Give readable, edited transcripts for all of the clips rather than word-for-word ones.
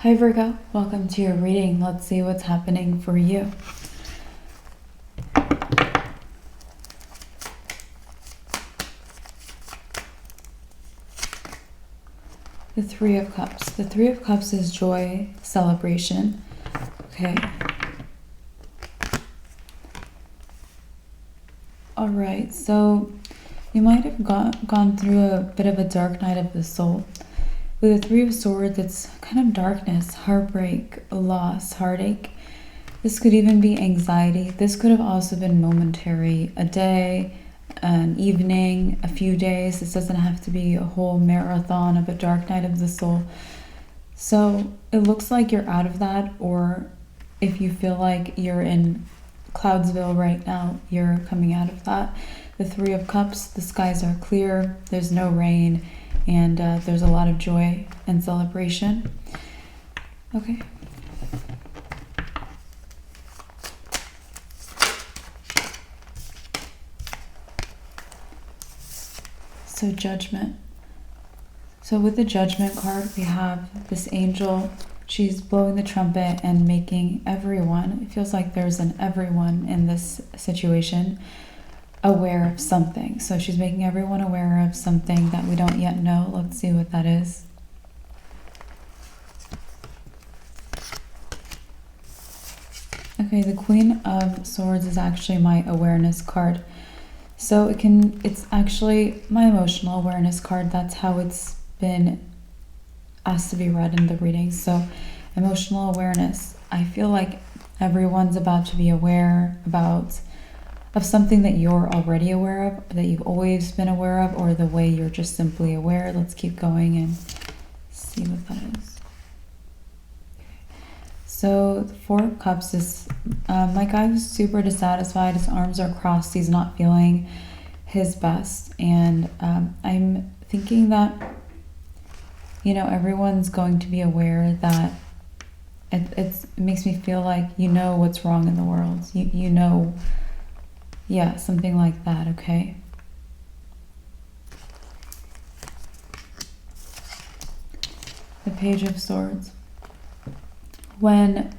Hi Virgo, welcome to your reading. Let's see what's happening for you. The Three of Cups. The Three of Cups is joy, celebration. Okay. All right, so you might have gone through a bit of a dark night of the soul. With the Three of Swords, it's kind of darkness, heartbreak, loss, heartache. This could even be anxiety. This could have also been momentary, a day, an evening, a few days. This doesn't have to be a whole marathon of a dark night of the soul. So it looks like you're out of that, or if you feel like you're in Cloudsville right now, you're coming out of that. The Three of Cups, the skies are clear, there's no rain, and there's a lot of joy and celebration. Okay. So Judgment. So with the Judgment card, we have this angel. She's blowing the trumpet and making everyone, it feels like there's an everyone in this situation, aware of something. So she's making everyone aware of something that we don't yet know. Let's see what that is. Okay, the Queen of Swords is actually my awareness card. So it's actually my emotional awareness card. That's how it's been asked to be read in the reading. So emotional awareness. I feel like everyone's about to be aware of something that you're already aware of, that you've always been aware of, or the way you're just simply aware. Let's keep going and see what that is. So the Four of Cups is my guy who's super dissatisfied. His arms are crossed. He's not feeling his best. And I'm thinking that, everyone's going to be aware that it makes me feel like you know what's wrong in the world. You know, yeah, something like that, okay? The Page of Swords. And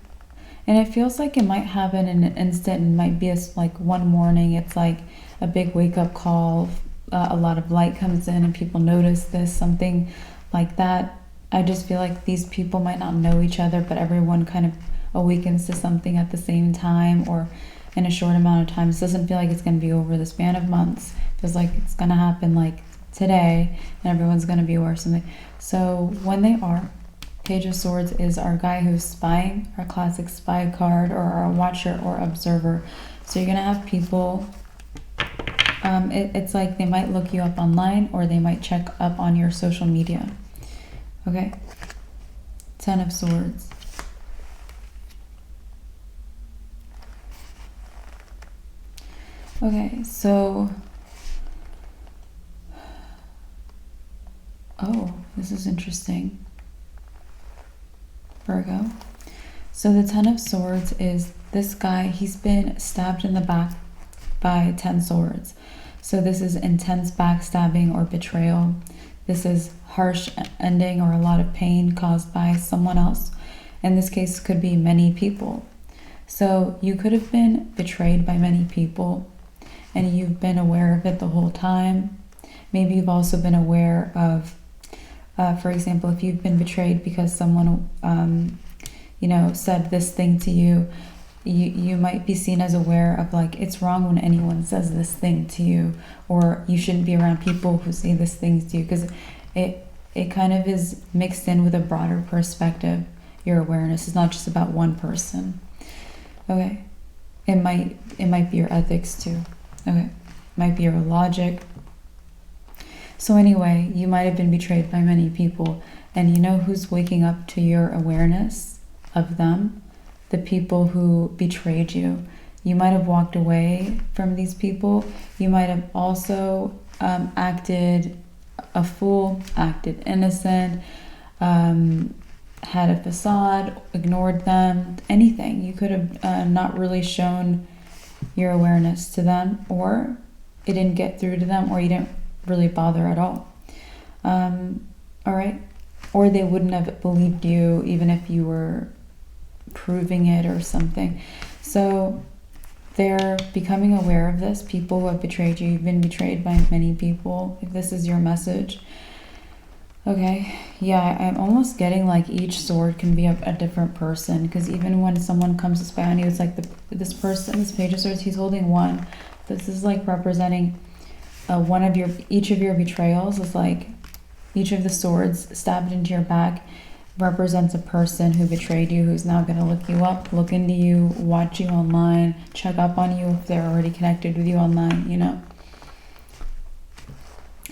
it feels like it might happen in an instant, and might be like one morning, it's like a big wake-up call, a lot of light comes in and people notice this, something like that. I just feel like these people might not know each other, but everyone kind of awakens to something at the same time, or in a short amount of time. This doesn't feel like it's going to be over the span of months. It feels like it's going to happen like today, and everyone's going to be aware of something. So when they are, Page of Swords is our guy who's spying, our classic spy card, or our watcher or observer. So you're going to have people, it's like they might look you up online, or they might check up on your social media. Okay? Ten of Swords. Okay, so... Oh, this is interesting. Virgo. So the Ten of Swords is this guy. He's been stabbed in the back by 10 swords. So this is intense backstabbing or betrayal. This is harsh ending or a lot of pain caused by someone else. In this case, could be many people. So you could have been betrayed by many people, and you've been aware of it the whole time. Maybe you've also been aware of, for example, if you've been betrayed because someone, said this thing to you, you might be seen as aware of, like, it's wrong when anyone says this thing to you, or you shouldn't be around people who say this things to you, because it kind of is mixed in with a broader perspective. Your awareness is not just about one person. Okay, it might be your ethics too. Okay, might be your logic. So anyway, you might have been betrayed by many people, and you know who's waking up to your awareness of them? The people who betrayed you. You might have walked away from these people. You might have also acted a fool, acted innocent, had a facade, ignored them, anything. You could have not really shown your awareness to them, or it didn't get through to them, or you didn't really bother at all. All right. or they wouldn't have believed you even if you were proving it or something. So they're becoming aware of this. People who have betrayed you, you've been betrayed by many people, if this is your message. Okay, yeah, I'm almost getting like each sword can be a different person, because even when someone comes to spy on you, it's like this person, this Page of Swords, he's holding one. This is like representing each of your betrayals is like each of the swords stabbed into your back represents a person who betrayed you, who's now going to look you up, look into you, watch you online, check up on you if they're already connected with you online, you know.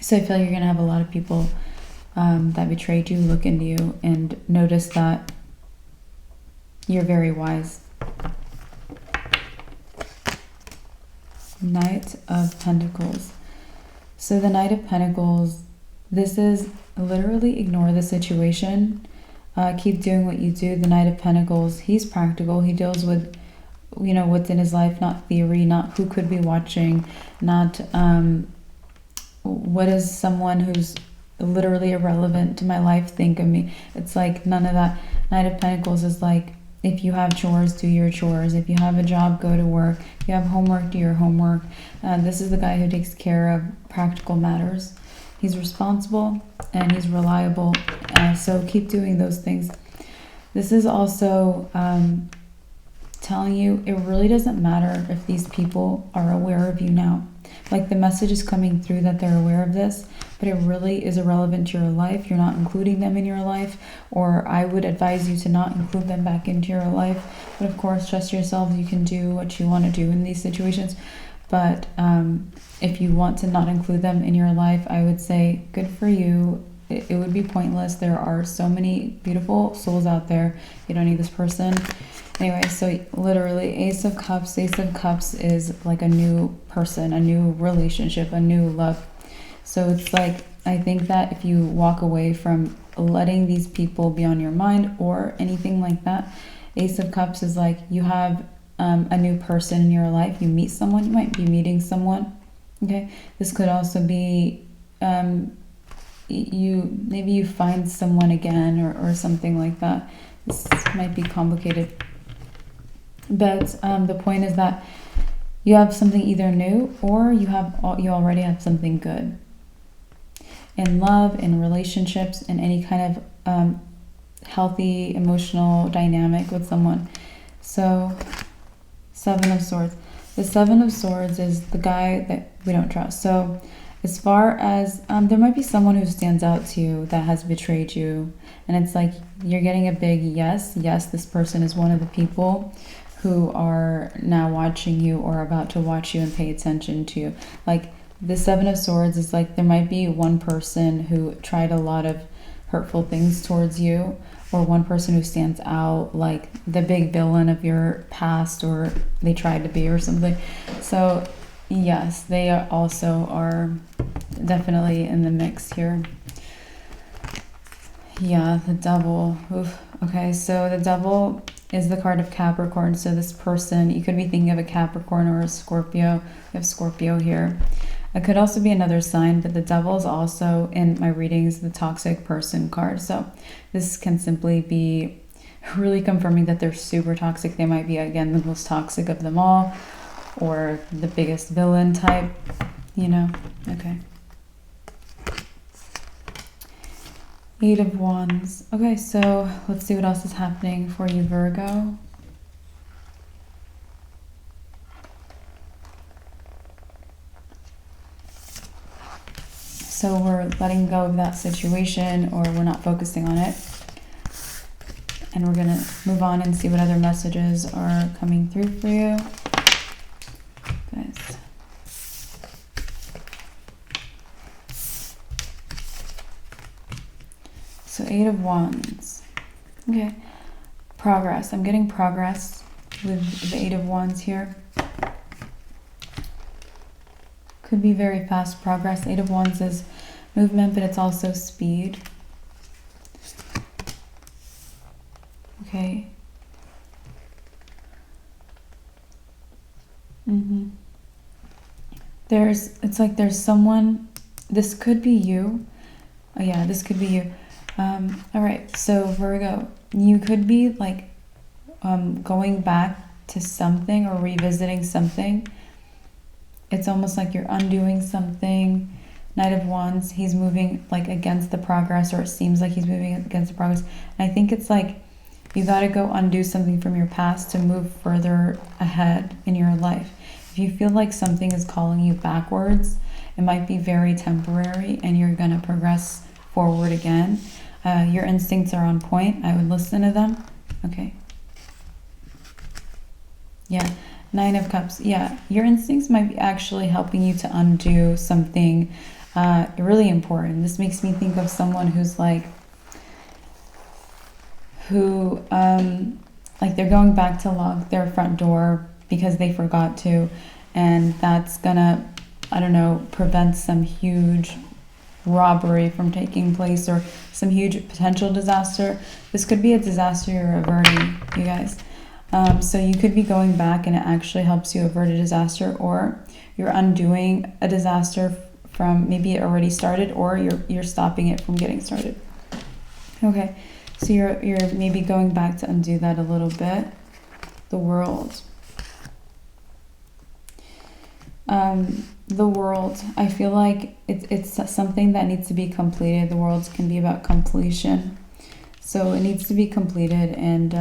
So I feel like you're going to have a lot of people that betrayed you look into you and notice that you're very wise. Knight of Pentacles. So the Knight of Pentacles, this is literally ignore the situation. Keep doing what you do. The Knight of Pentacles, he's practical. He deals with, you know, what's in his life, not theory, not who could be watching, not what does someone who's literally irrelevant to my life think of me. It's like none of that. Knight of Pentacles is like, if you have chores, do your chores. If you have a job, go to work. If you have homework, do your homework. This is the guy who takes care of practical matters. He's responsible and he's reliable. So keep doing those things. This is also telling you it really doesn't matter if these people are aware of you now. Like the message is coming through that they're aware of this, but it really is irrelevant to your life. You're not including them in your life, or I would advise you to not include them back into your life. But of course, trust yourself. You can do what you want to do in these situations. But if you want to not include them in your life, I would say good for you. It would be pointless. There are so many beautiful souls out there. You don't need this person. Anyway, so literally Ace of Cups. Ace of Cups is like a new person, a new relationship, a new love. So it's like, I think that if you walk away from letting these people be on your mind or anything like that, Ace of Cups is like you have a new person in your life. You meet someone, you might be meeting someone. Okay, this could also be maybe you find someone again or something like that. This might be complicated, but the point is that you have something either new or you already have something good in love, in relationships, in any kind of healthy emotional dynamic with someone. So Seven of Swords. The Seven of Swords is the guy that we don't trust. So as far as there might be someone who stands out to you that has betrayed you, and it's like you're getting a big yes, this person is one of the people who are now watching you or about to watch you and pay attention to you. Like the Seven of Swords is like there might be one person who tried a lot of hurtful things towards you, or one person who stands out like the big villain of your past, or they tried to be or something. So yes, they also are definitely in the mix here. Yeah, the Devil. Oof. Okay, so the Devil is the card of Capricorn. So this person, you could be thinking of a Capricorn or a Scorpio. We have Scorpio here. It could also be another sign, but the Devil is also in my readings the toxic person card. So this can simply be really confirming that they're super toxic. They might be, again, the most toxic of them all, or the biggest villain type, you know. Okay. Eight of Wands. Okay, so let's see what else is happening for you, Virgo. So we're letting go of that situation, or we're not focusing on it. And we're going to move on and see what other messages are coming through for you. Guys. So Eight of Wands. Okay. Progress. I'm getting progress with the Eight of Wands here. Could be very fast progress. Eight of Wands is movement, but it's also speed. Okay. It's like there's someone, this could be you. Oh yeah, this could be you. All right, so Virgo, you could be like going back to something or revisiting something. It's almost like you're undoing something. Knight of Wands, he's moving like against the progress, or it seems like he's moving against the progress. And I think it's like you got to go undo something from your past to move further ahead in your life. If you feel like something is calling you backwards, it might be very temporary and you're going to progress forward again. Your instincts are on point. I would listen to them. Okay. Yeah. Nine of Cups. Yeah. Your instincts might be actually helping you to undo something really important. This makes me think of someone who's like, like they're going back to lock their front door because they forgot to, and that's gonna, I don't know, prevent some huge robbery from taking place or some huge potential disaster. This could be a disaster you're averting, you guys. So you could be going back and it actually helps you avert a disaster, or you're undoing a disaster from maybe it already started, or you're stopping it from getting started. Okay, so you're maybe going back to undo that a little bit. The World. The World, I feel like it's something that needs to be completed. The World can be about completion. So it needs to be completed, and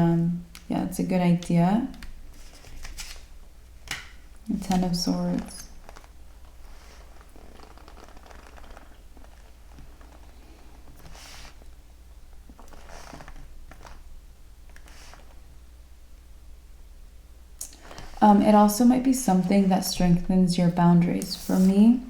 yeah, it's a good idea. The Ten of Swords. It also might be something that strengthens your boundaries. For me,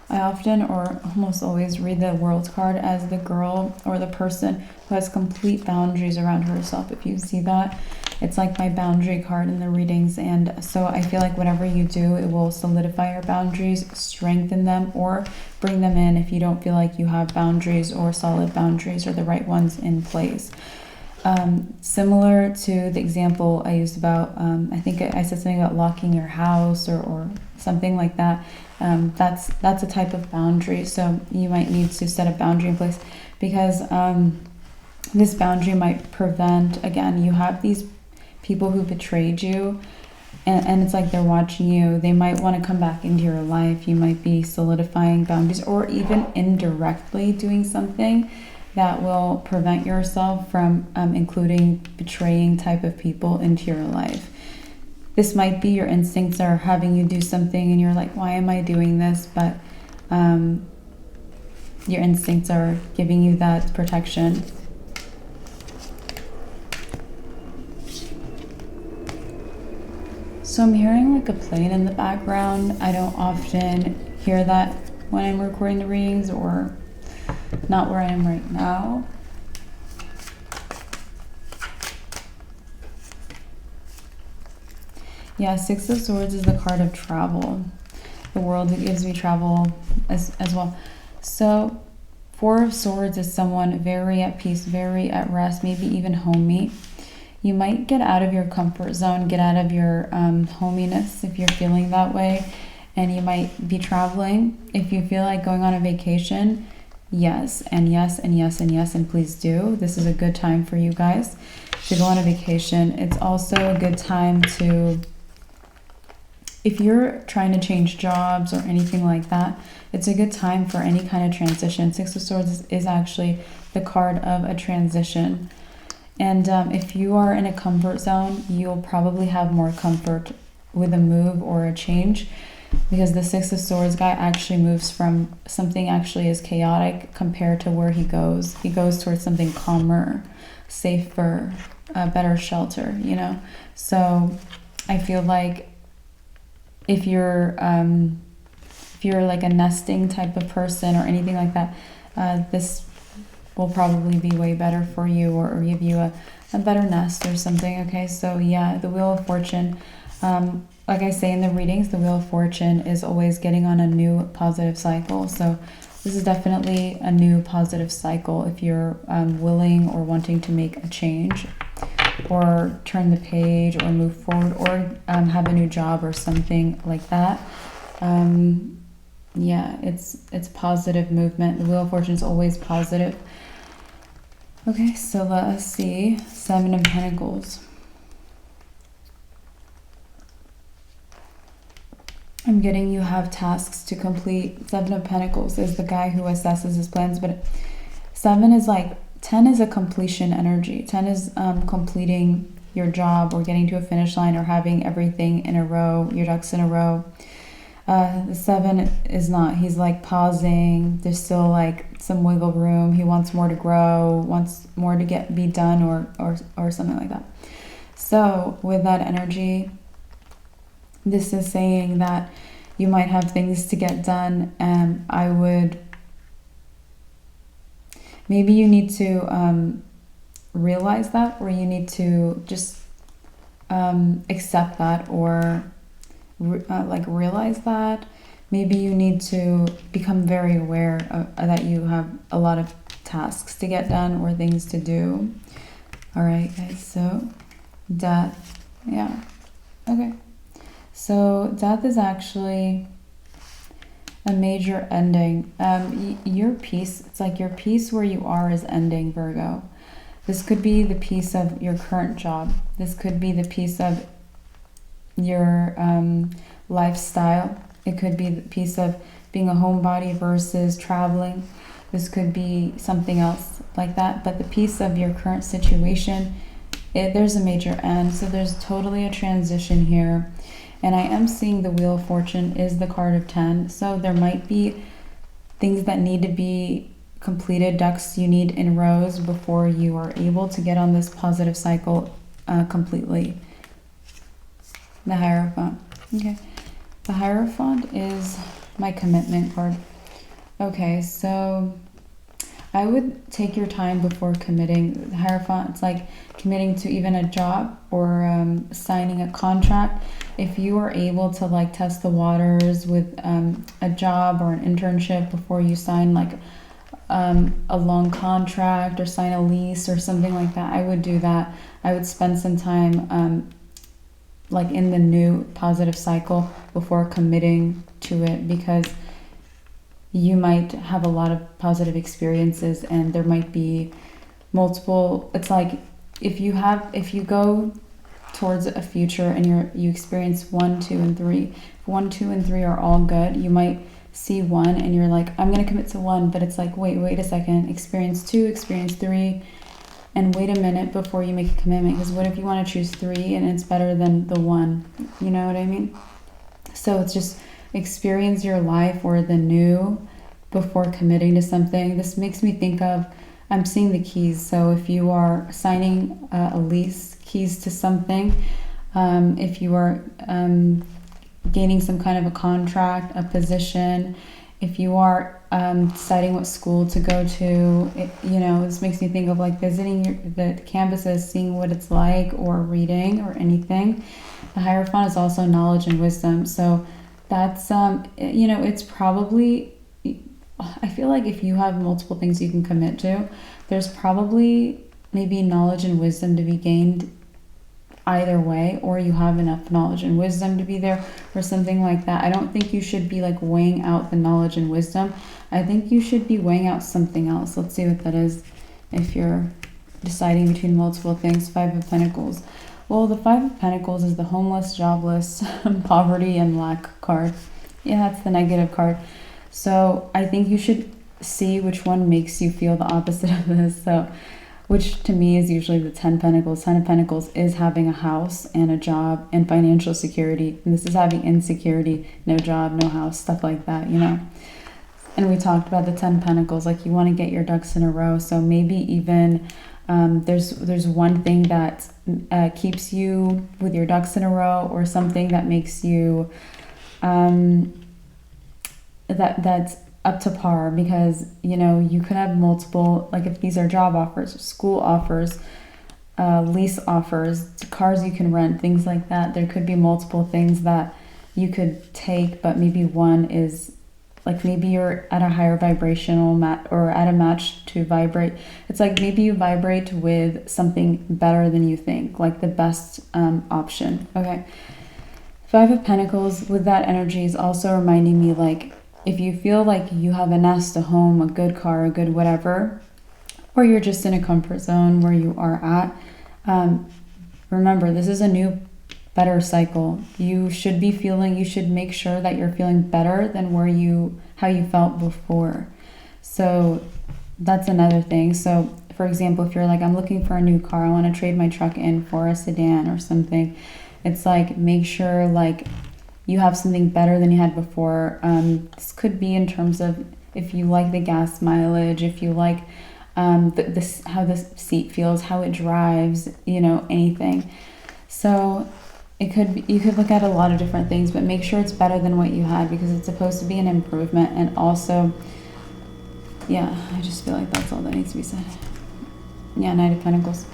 I often or almost always read the World card as the girl or the person who has complete boundaries around herself. If you see that, it's like my boundary card in the readings. And so I feel like whatever you do, it will solidify your boundaries, strengthen them, or bring them in if you don't feel like you have boundaries or solid boundaries or the right ones in place. Similar to the example I used about, I think I said something about locking your house or something like that. That's a type of boundary. So you might need to set a boundary in place, because this boundary might prevent, again, you have these people who betrayed you, and it's like they're watching you. They might want to come back into your life. You might be solidifying boundaries, or even indirectly doing something that will prevent yourself from including betraying type of people into your life. This might be your instincts are having you do something and you're like, why am I doing this? But your instincts are giving you that protection. So I'm hearing like a plane in the background. I don't often hear that when I'm recording the readings, or not where I am right now. Yeah, Six of Swords is the card of travel. The World, it gives me travel as well. So Four of Swords is someone very at peace, very at rest, maybe even homey. You might get out of your comfort zone, get out of your hominess if you're feeling that way, and you might be traveling. If you feel like going on a vacation, yes, and yes, and yes, and yes, and please do. This is a good time for you guys to go on a vacation. It's also a good time to, if you're trying to change jobs or anything like that, it's a good time for any kind of transition. Six of Swords is actually the card of a transition. And if you are in a comfort zone, you'll probably have more comfort with a move or a change, because the Six of Swords guy actually moves from something actually is chaotic compared to where he goes. He goes towards something calmer, safer, better shelter, you know? So I feel like if you're like a nesting type of person or anything like that, this will probably be way better for you, or give you a better nest or something. Okay, so yeah, the Wheel of Fortune. Like I say in the readings, the Wheel of Fortune is always getting on a new positive cycle. So this is definitely a new positive cycle if you're willing or wanting to make a change, or turn the page, or move forward, or have a new job or something like that. Yeah, it's positive movement. The Wheel of Fortune is always positive. Okay, so let us see. Seven of Pentacles. I'm getting you have tasks to complete. Seven of Pentacles is the guy who assesses his plans, but 7 is like, 10 is a completion energy. 10 is completing your job or getting to a finish line or having everything in a row, your ducks in a row. The 7 is not. He's like pausing. There's still like some wiggle room. He wants more to grow, wants more to be done or something like that. So with that energy, this is saying that you might have things to get done, and I would, maybe you need to realize that, or you need to just accept that, or like realize that. Maybe you need to become very aware that you have a lot of tasks to get done or things to do. All right, guys, so death. Yeah, okay. So death is actually a major ending. Your peace, it's like your peace where you are is ending, Virgo. This could be the piece of your current job. This could be the piece of your lifestyle. It could be the piece of being a homebody versus traveling. This could be something else like that. But the piece of your current situation, there's a major end. So there's totally a transition here. And I am seeing the Wheel of Fortune is the card of 10. So there might be things that need to be completed, ducks you need in rows before you are able to get on this positive cycle completely. The Hierophant. Okay. The Hierophant is my commitment card. Okay, so I would take your time before committing. The Hierophant, it's like committing to even a job or signing a contract. If you are able to like test the waters with a job or an internship before you sign like a long contract or sign a lease or something like that, I would do that. I would spend some time like in the new positive cycle before committing to it, because you might have a lot of positive experiences and there might be multiple. It's like if you go towards a future and you experience 1, 2, and 3. If 1, 2, and 3 are all good, you might see 1 and you're like, I'm gonna commit to 1, but it's like, wait a second, experience 2, experience 3, and wait a minute before you make a commitment, because what if you want to choose 3 and it's better than the 1? You know what I mean? So it's just experience your life or the new before committing to something. This makes me think of, I'm seeing the keys. So if you are signing a lease, keys to something, if you are gaining some kind of a contract, a position, if you are deciding what school to go to, this makes me think of like visiting the campuses, seeing what it's like, or reading or anything. The Hierophant is also knowledge and wisdom. So that's, it's probably, I feel like if you have multiple things you can commit to, there's probably maybe knowledge and wisdom to be gained either way, or you have enough knowledge and wisdom to be there or something like that. I don't think you should be like weighing out the knowledge and wisdom. I think you should be weighing out something else. Let's see what that is if you're deciding between multiple things. 5 of Pentacles. Well, the 5 of Pentacles is the homeless, jobless, poverty, and lack card. Yeah, that's the negative card. So I think you should see which one makes you feel the opposite of this. So, which to me is usually the 10 Pentacles. 10 of Pentacles is having a house and a job and financial security. And this is having insecurity, no job, no house, stuff like that, And we talked about the 10 Pentacles, like you want to get your ducks in a row. So maybe even there's one thing that keeps you with your ducks in a row, or something that makes you that's up to par, because you could have multiple, like if these are job offers, school offers, lease offers, cars you can rent, things like that. There could be multiple things that you could take, but maybe one is like, maybe you're at a higher vibrational or at a match to vibrate. It's like maybe you vibrate with something better than you think, like the best option. Okay. 5 of Pentacles with that energy is also reminding me, like, if you feel like you have a nest, a home, a good car, a good whatever, or you're just in a comfort zone where you are at. Remember, this is a new, better cycle. You should make sure that you're feeling better than how you felt before. So that's another thing. So for example, if you're like, I'm looking for a new car, I want to trade my truck in for a sedan or something. It's like, make sure like you have something better than you had before. This could be in terms of if you like the gas mileage, if you like how the seat feels, how it drives, anything. So you could look at a lot of different things, but make sure it's better than what you had, because it's supposed to be an improvement. And also, yeah, I just feel like that's all that needs to be said. Yeah, Knight of Pentacles.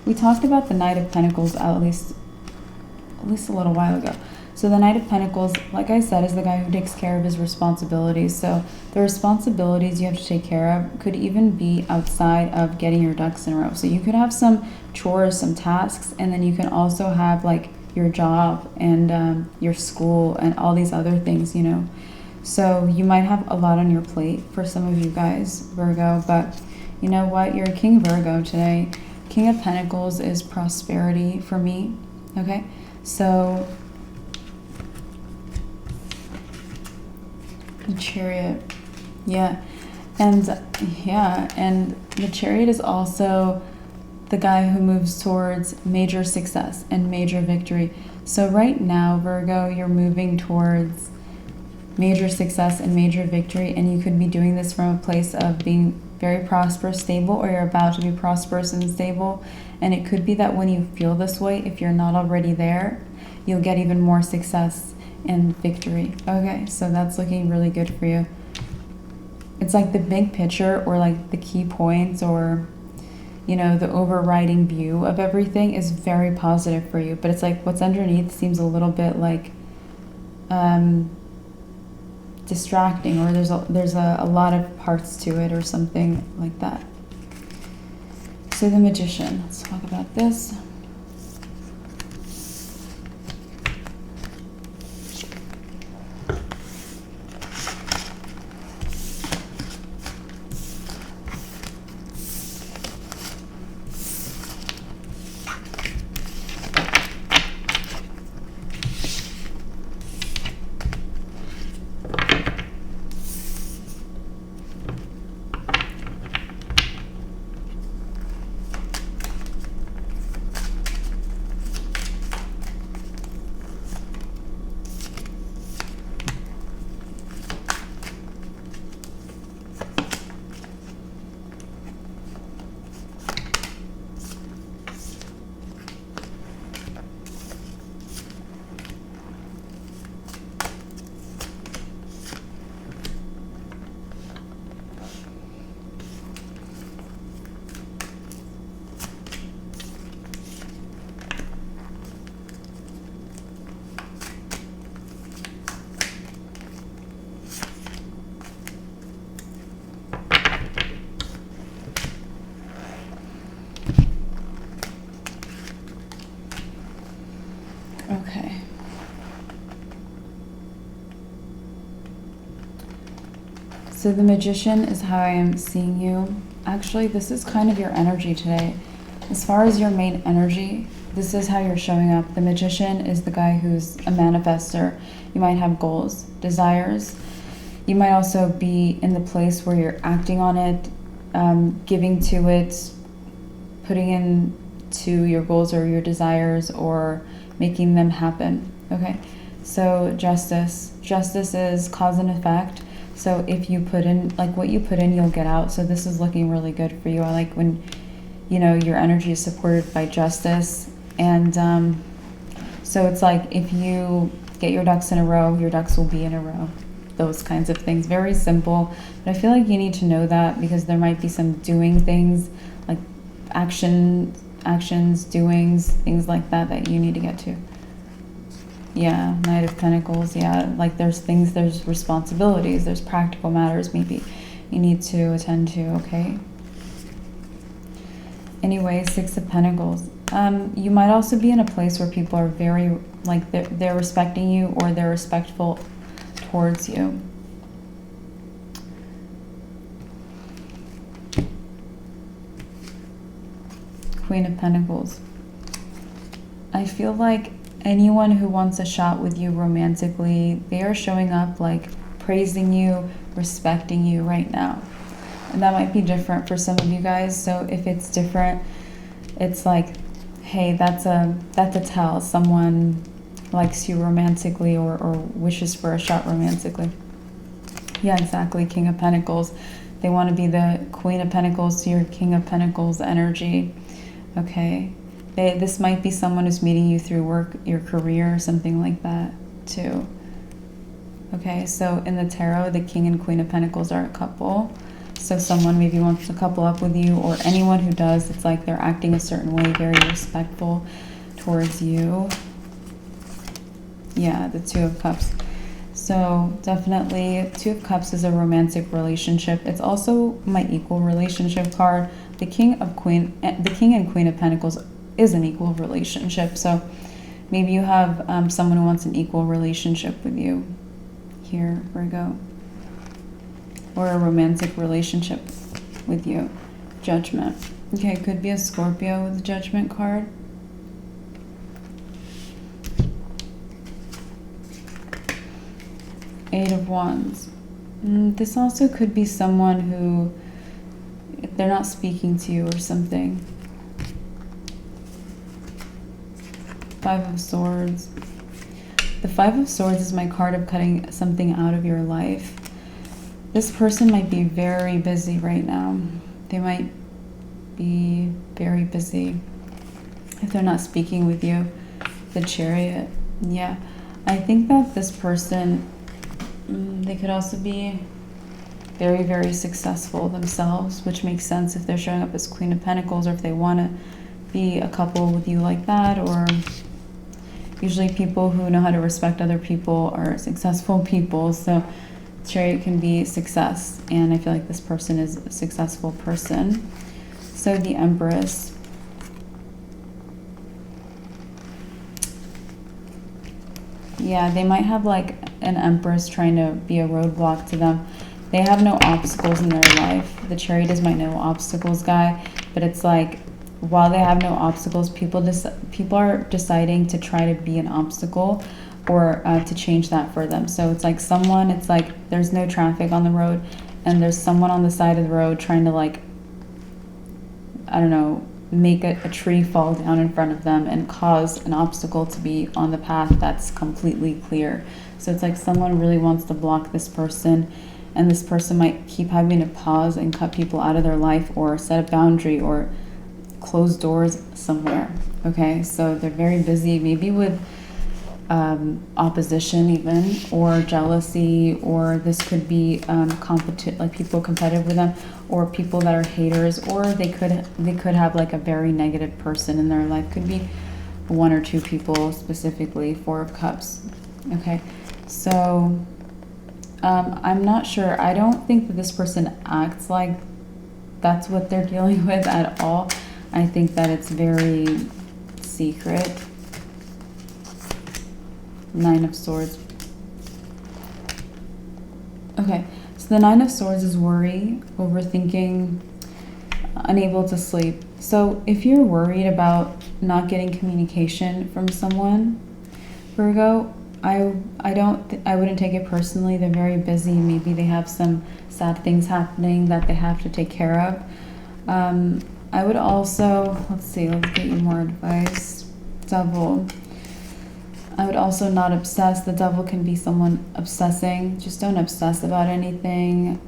We talked about the Knight of Pentacles at least a little while ago. So the Knight of Pentacles, like I said, is the guy who takes care of his responsibilities. So the responsibilities you have to take care of could even be outside of getting your ducks in a row. So you could have some chores, some tasks, and then you can also have like your job and your school and all these other things, So you might have a lot on your plate for some of you guys, Virgo, but you know what? You're King Virgo today. King of Pentacles is prosperity for me, okay? So the Chariot, and the Chariot is also the guy who moves towards major success and major victory. So right now, Virgo, you're moving towards major success and major victory, and you could be doing this from a place of being very prosperous, stable, or you're about to be prosperous and stable. And it could be that when you feel this way, if you're not already there, you'll get even more success and victory. Okay, so that's looking really good for you. It's like the big picture, or like the key points, or the overriding view of everything is very positive for you, but it's like what's underneath seems a little bit like distracting, or there's a lot of parts to it or something like that. So the Magician, let's talk about this. Okay. So the Magician is how I am seeing you. Actually, this is kind of your energy today. As far as your main energy, this is how you're showing up. The Magician is the guy who's a manifester. You might have goals, desires. You might also be in the place where you're acting on it, giving to it, putting into your goals or your desires, or making them happen. Okay, so Justice is cause and effect. So if you put in, like what you put in, you'll get out. So this is looking really good for you. I like when your energy is supported by Justice. And so it's like if you get your ducks in a row, your ducks will be in a row. Those kinds of things. Very simple, but I feel like you need to know that, because there might be some doing things, like actions, doings, things like that you need to get to. Yeah, Knight of Pentacles. Yeah, like there's responsibilities, there's practical matters maybe you need to attend to, okay? Anyway, Six of Pentacles. You might also be in a place where people are very, like, they're respecting you, or they're respectful towards you. Queen of Pentacles. I feel like anyone who wants a shot with you romantically, they are showing up like praising you, respecting you right now. And that might be different for some of you guys. So if it's different, it's like, hey, that's a tell. Someone likes you romantically or wishes for a shot romantically. Yeah, exactly. King of Pentacles. They want to be the Queen of Pentacles to your King of Pentacles energy. Okay. This might be someone who's meeting you through work, your career, or something like that too. Okay, so in the tarot, the King and Queen of Pentacles are a couple. So someone maybe wants to couple up with you, or anyone who does, it's like they're acting a certain way, very respectful towards you. Yeah, the Two of Cups. So definitely, Two of Cups is a romantic relationship. It's also my equal relationship card. The King and Queen of Pentacles is an equal relationship. So maybe you have someone who wants an equal relationship with you here, Virgo, or a romantic relationship with you. Judgment. Okay, it could be a Scorpio with the Judgment card. Eight of Wands. This also could be someone who, if they're not speaking to you or something. Five of Swords. The Five of Swords is my card of cutting something out of your life. This person might be very busy right now. They might be very busy if they're not speaking with you. The Chariot. Yeah. I think that this person, they could also be very, very successful themselves, which makes sense if they're showing up as Queen of Pentacles, or if they want to be a couple with you like that. Or usually people who know how to respect other people are successful people. So Chariot can be success, and I feel like this person is a successful person. So the Empress. Yeah, they might have like an Empress trying to be a roadblock to them. They have no obstacles in their life. The Chariot is my no obstacles guy, but it's like, while they have no obstacles, people are deciding to try to be an obstacle, or to change that for them. So it's like someone, it's like there's no traffic on the road, and there's someone on the side of the road trying to, like, I don't know, make a tree fall down in front of them and cause an obstacle to be on the path that's completely clear. So it's like someone really wants to block this person, and this person might keep having to pause and cut people out of their life, or set a boundary, or close doors somewhere. Okay, so they're very busy, maybe with opposition even, or jealousy, or this could be like people competitive with them, or people that are haters, or they could have like a very negative person in their life. Could be one or two people specifically. Four of Cups. Okay, so I'm not sure. I don't think that this person acts like that's what they're dealing with at all. I think that it's very secret. Nine of Swords. Okay, so the Nine of Swords is worry, overthinking, unable to sleep. So if you're worried about not getting communication from someone, Virgo, I wouldn't take it personally. They're very busy. Maybe they have some sad things happening that they have to take care of. I would also, let's get you more advice. Devil. I would also not obsess. The Devil can be someone obsessing. Just don't obsess about anything.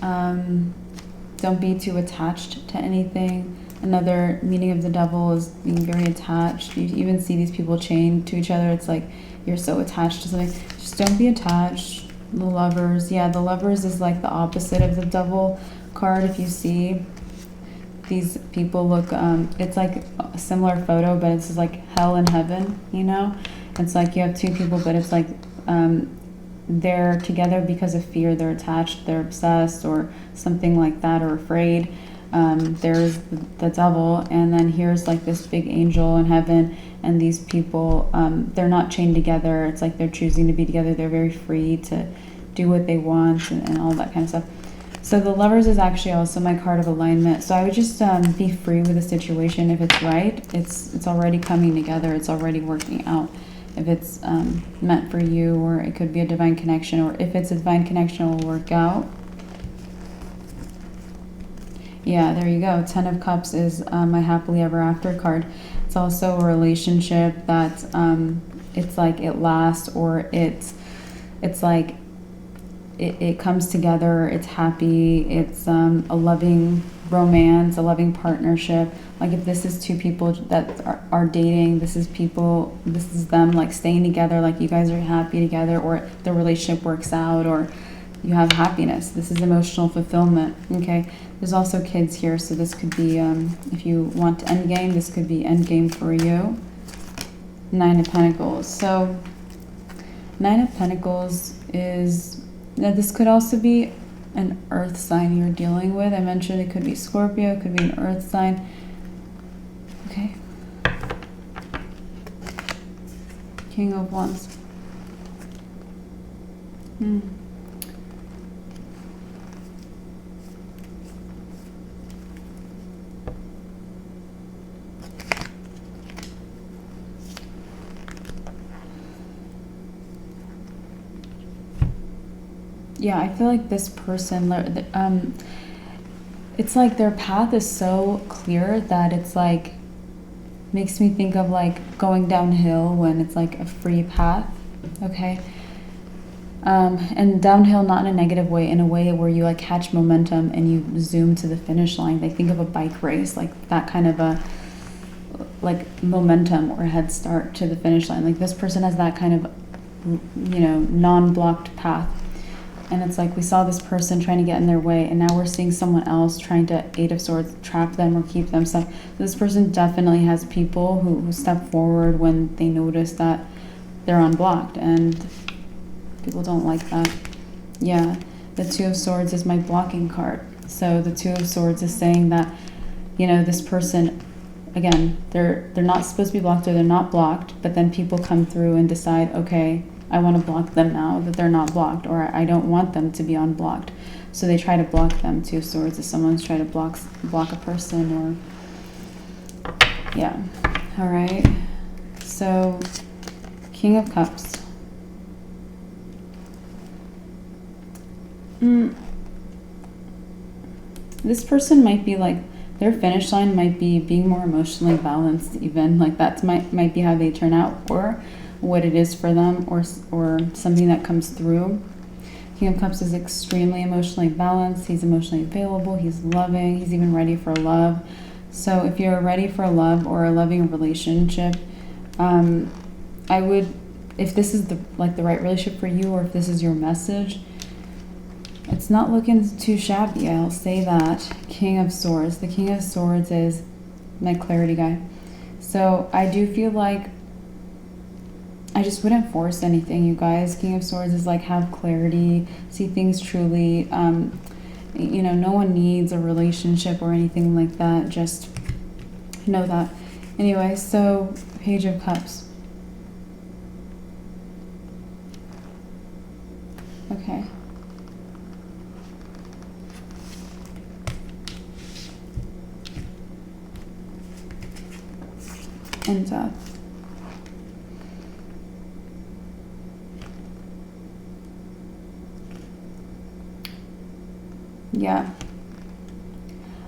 Don't be too attached to anything. Another meaning of the Devil is being very attached. You even see these people chained to each other. It's like you're so attached to something. Just don't be attached. The Lovers. Yeah, the Lovers is like the opposite of the Devil card. If you see these people look, it's like a similar photo, but it's like hell and heaven, you know? It's like you have two people, but it's like they're together because of fear. They're attached, they're obsessed, or something like that, or afraid. There's the Devil, and then here's like this big angel in heaven, and these people, they're not chained together. It's like they're choosing to be together. They're very free to do what they want, and all that kind of stuff. So the Lovers is actually also my card of alignment. So I would just be free with the situation. If it's right, it's already coming together. It's already working out. If it's meant for you, or it could be a divine connection, or if it's a divine connection, it will work out. Yeah, there you go. 10 of Cups is my happily ever after card. It's also a relationship that it's like it lasts, or it's like it comes together, it's happy, it's a loving romance, a loving partnership. Like if this is two people that are dating, this is them like staying together, like you guys are happy together, or the relationship works out, or you have happiness. This is emotional fulfillment. Okay, there's also kids here, so this could be if you want to end game, this could be end game for you. 9 of Pentacles. So 9 of Pentacles is, now this could also be an earth sign you're dealing with. I mentioned it could be Scorpio, it could be an earth sign. Okay. King of Wands. Yeah, I feel like this person, it's like their path is so clear that it's like, makes me think of like going downhill when it's like a free path, okay? And downhill not in a negative way, in a way where you like catch momentum and you zoom to the finish line. They think of a bike race, like that kind of a like momentum or head start to the finish line. Like this person has that kind of, you know, non-blocked path. And it's like we saw this person trying to get in their way, and now we're seeing someone else trying to, 8 of Swords, trap them or keep them stuck. This person definitely has people who step forward when they notice that they're unblocked, and people don't like that. Yeah, the 2 of Swords is my blocking card. So the 2 of Swords is saying that, you know, this person, again, they're not supposed to be blocked, or they're not blocked, but then people come through and decide, okay, I want to block them now that they're not blocked, or I don't want them to be unblocked. So they try to block them. 2 of Swords if someone's trying to block a person, or yeah. All right. So King of Cups. This person might be like, their finish line might be being more emotionally balanced, even like that might be how they turn out, or what it is for them, or something that comes through. King of Cups is extremely emotionally balanced. He's emotionally available. He's loving. He's even ready for love. So if you're ready for love or a loving relationship, I would, if this is the right relationship for you, or if this is your message, it's not looking too shabby. I'll say that. King of Swords. The King of Swords is my clarity guy. So I do feel like I just wouldn't force anything, you guys. King of Swords is like, have clarity, see things truly. You know, no one needs a relationship or anything like that. Just know that. Anyway, so Page of Cups. Okay. And Death. Yeah.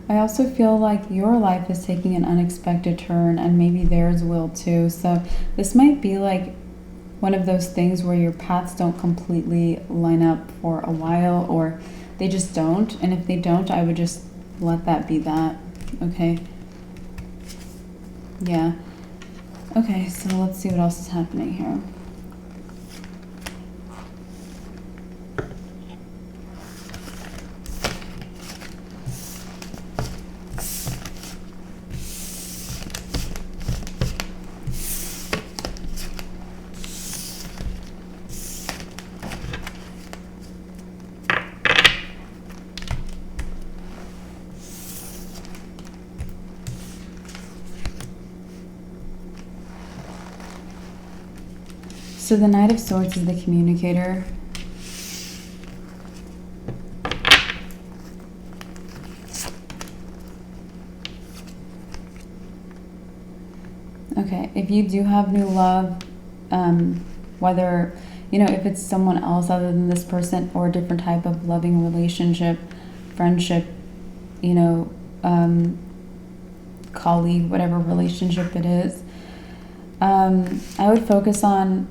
I also feel like your life is taking an unexpected turn, and maybe theirs will too. So this might be like one of those things where your paths don't completely line up for a while, or they just don't. And if they don't, I would just let that be that. Okay. Yeah. Okay, so let's see what else is happening here. So the Knight of Swords is the communicator. if you do have new love, whether, you know, if it's someone else other than this person or a different type of loving relationship, friendship, you know, colleague, whatever relationship it is, I would focus on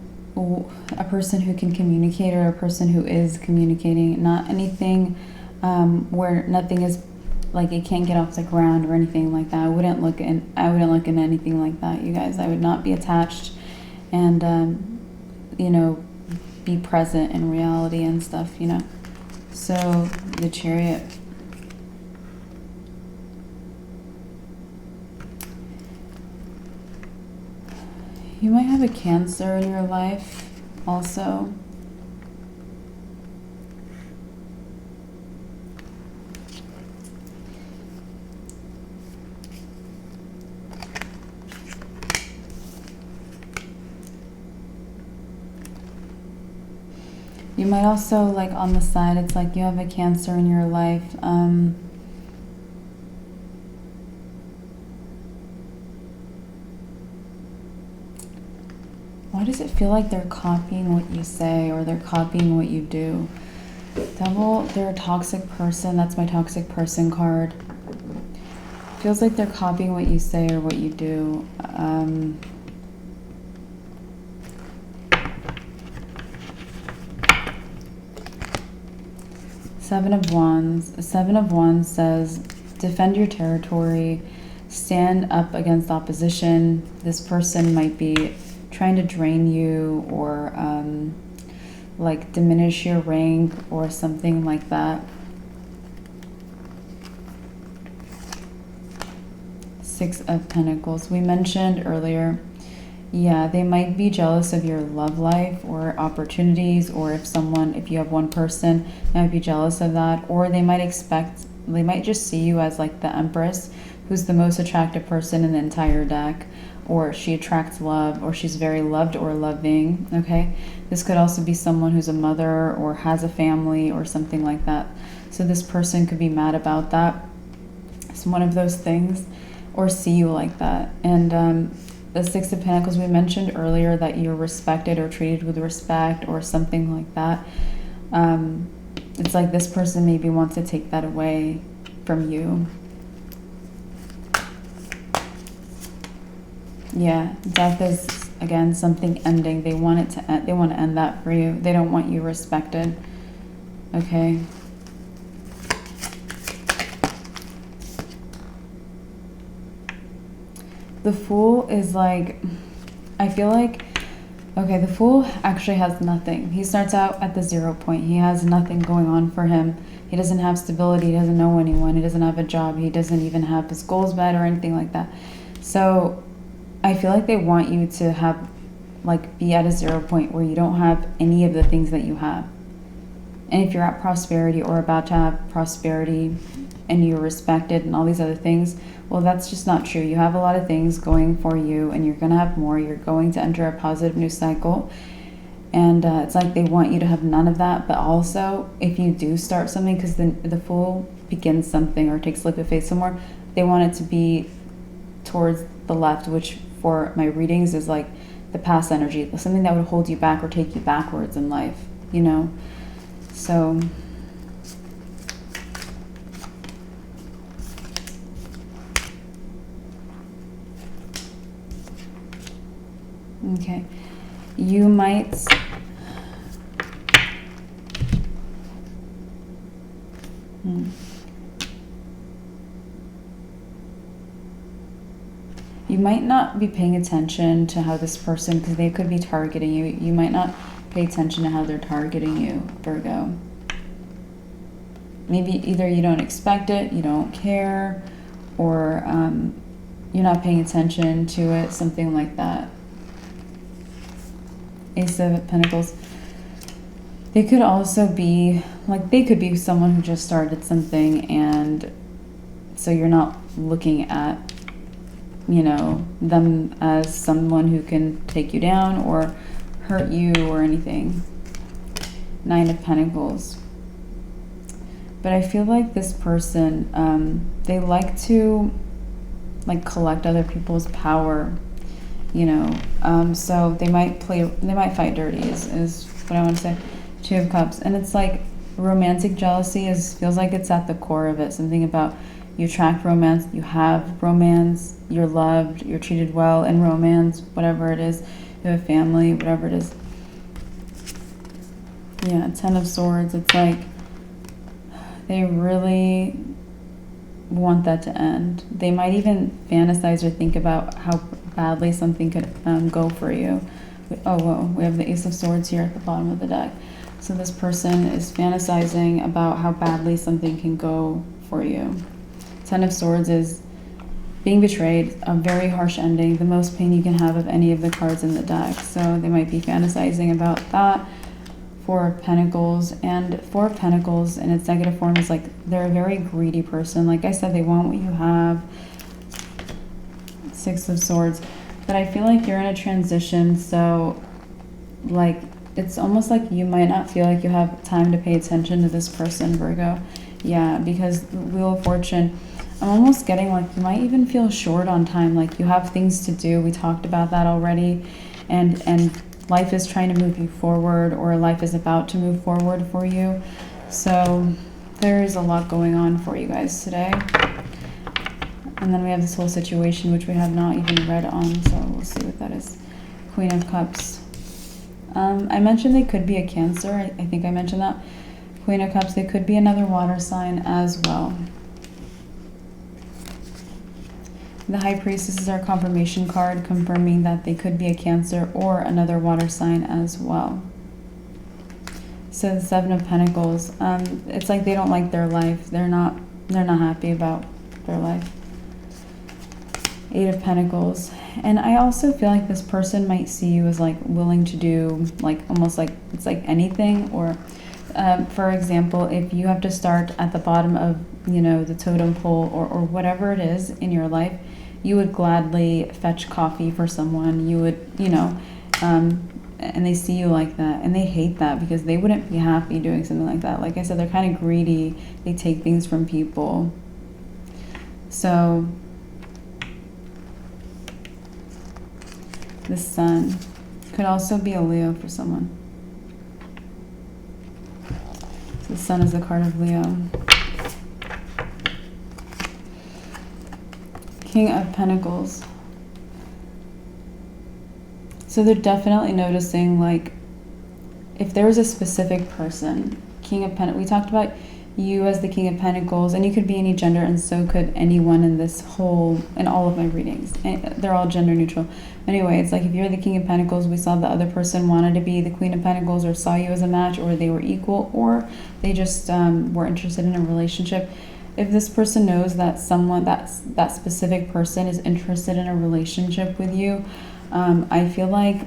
a person who can communicate or a person who is communicating, not anything where nothing is like it can't get off the ground or anything like that. I wouldn't look in anything like that, you guys. I would not be attached and you know, be present in reality and stuff, you know. So the Chariot. You might have a Cancer in your life also. You might also, like on the side, it's like you have a Cancer in your life. Why does it feel like they're copying what you say or they're copying what you do? Devil, they're a toxic person. That's my toxic person card. Feels like they're copying what you say or what you do. Seven of Wands. Seven of Wands says, defend your territory, stand up against opposition. This person might be trying to drain you or like diminish your rank or something like that. Six of Pentacles. We mentioned earlier, yeah, they might be jealous of your love life or opportunities, or if you have one person, they might be jealous of that, or they might just see you as like the Empress, who's the most attractive person in the entire deck, or she attracts love, or she's very loved or loving, okay? This could also be someone who's a mother or has a family or something like that. So this person could be mad about that. It's one of those things, or see you like that. And the Six of Pentacles, we mentioned earlier that you're respected or treated with respect or something like that. It's like this person maybe wants to take that away from you. Yeah, death is, again, something ending. They want it to end. They want to end that for you. They don't want you respected. Okay. The Fool is like, I feel like, okay, the Fool actually has nothing. He starts out at the 0 point. He has nothing going on for him. He doesn't have stability. He doesn't know anyone. He doesn't have a job. He doesn't even have his goals met or anything like that. So I feel like they want you to have, like, be at a 0 point where you don't have any of the things that you have. And if you're at prosperity or about to have prosperity and you're respected and all these other things, well, that's just not true. You have a lot of things going for you and you're going to have more. You're going to enter a positive new cycle. And it's like they want you to have none of that. But also, if you do start something, because the Fool begins something or takes leap of faith somewhere, they want it to be towards the left, which for my readings is like the past energy, something that would hold you back or take you backwards in life, you know? So okay, you might you might not be paying attention to how this person, because they could be targeting you. You might not pay attention to how they're targeting you, Virgo. Maybe either you don't expect it, you don't care, or you're not paying attention to it, something like that. Ace of Pentacles. They could also be, like, they could be someone who just started something, and so you're not looking at, you know, them as someone who can take you down or hurt you or anything. Nine of Pentacles. But I feel like this person, they like to, like, collect other people's power you know. So they might fight dirty is what I want to say. Two of Cups. And it's like romantic jealousy feels like it's at the core of it. Something about you attract romance, you have romance, you're loved, you're treated well in romance, whatever it is. You have a family, whatever it is. Yeah, Ten of Swords. It's like they really want that to end. They might even fantasize or think about how badly something could go for you. Oh, whoa, we have the Ace of Swords here at the bottom of the deck. So this person is fantasizing about how badly something can go for you. Ten of Swords is being betrayed, a very harsh ending, the most pain you can have of any of the cards in the deck. So they might be fantasizing about that. Four of Pentacles. And Four of Pentacles in its negative form is like they're a very greedy person. Like I said, they want what you have. Six of Swords. But I feel like you're in a transition, so like it's almost like you might not feel like you have time to pay attention to this person, Virgo. Yeah, because the Wheel of Fortune, I'm almost getting like you might even feel short on time, like you have things to do. We talked about that already. And life is trying to move you forward, or life is about to move forward for you. So there is a lot going on for you guys today. And then we have this whole situation, which we have not even read on, so we'll see what that is. Queen of Cups. I mentioned they could be a Cancer. I think I mentioned that. Queen of Cups, they could be another water sign as well. The High Priestess is our confirmation card, confirming that they could be a Cancer or another water sign as well. So the Seven of Pentacles, it's like they don't like their life. They're not happy about their life. Eight of Pentacles. And I also feel like this person might see you as like willing to do like almost like it's like anything, or for example, if you have to start at the bottom of, you know, the totem pole, or whatever it is in your life, you would gladly fetch coffee for someone. You would, you know, and they see you like that, and they hate that because they wouldn't be happy doing something like that. Like I said, they're kind of greedy. They take things from people. So the Sun could also be a Leo for someone. So the Sun is the card of Leo. King of Pentacles. So they're definitely noticing, like, if there was a specific person, King of Pentacles, we talked about you as the King of Pentacles, and you could be any gender, and so could anyone in this whole, in all of my readings. They're all gender neutral. Anyway, it's like if you're the King of Pentacles, we saw the other person wanted to be the Queen of Pentacles, or saw you as a match, or they were equal, or they just were interested in a relationship. If this person knows that someone, that specific person is interested in a relationship with you, I feel like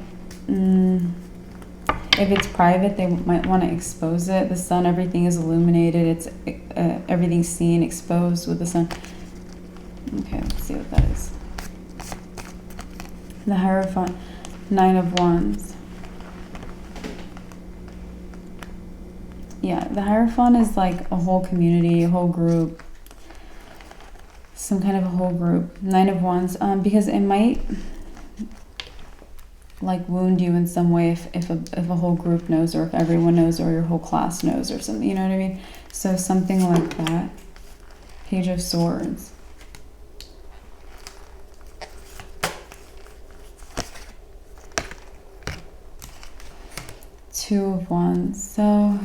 if it's private, they might want to expose it. The Sun, everything is illuminated. It's everything's seen, exposed with the Sun. Okay, let's see what that is. The Hierophant, Nine of Wands. Yeah, the Hierophant is like a whole community, a whole group, some kind of a whole group. Nine of Wands, because it might like wound you in some way if a whole group knows, or if everyone knows, or your whole class knows, or something, you know what I mean? So something like that. Page of Swords. Two of Wands. So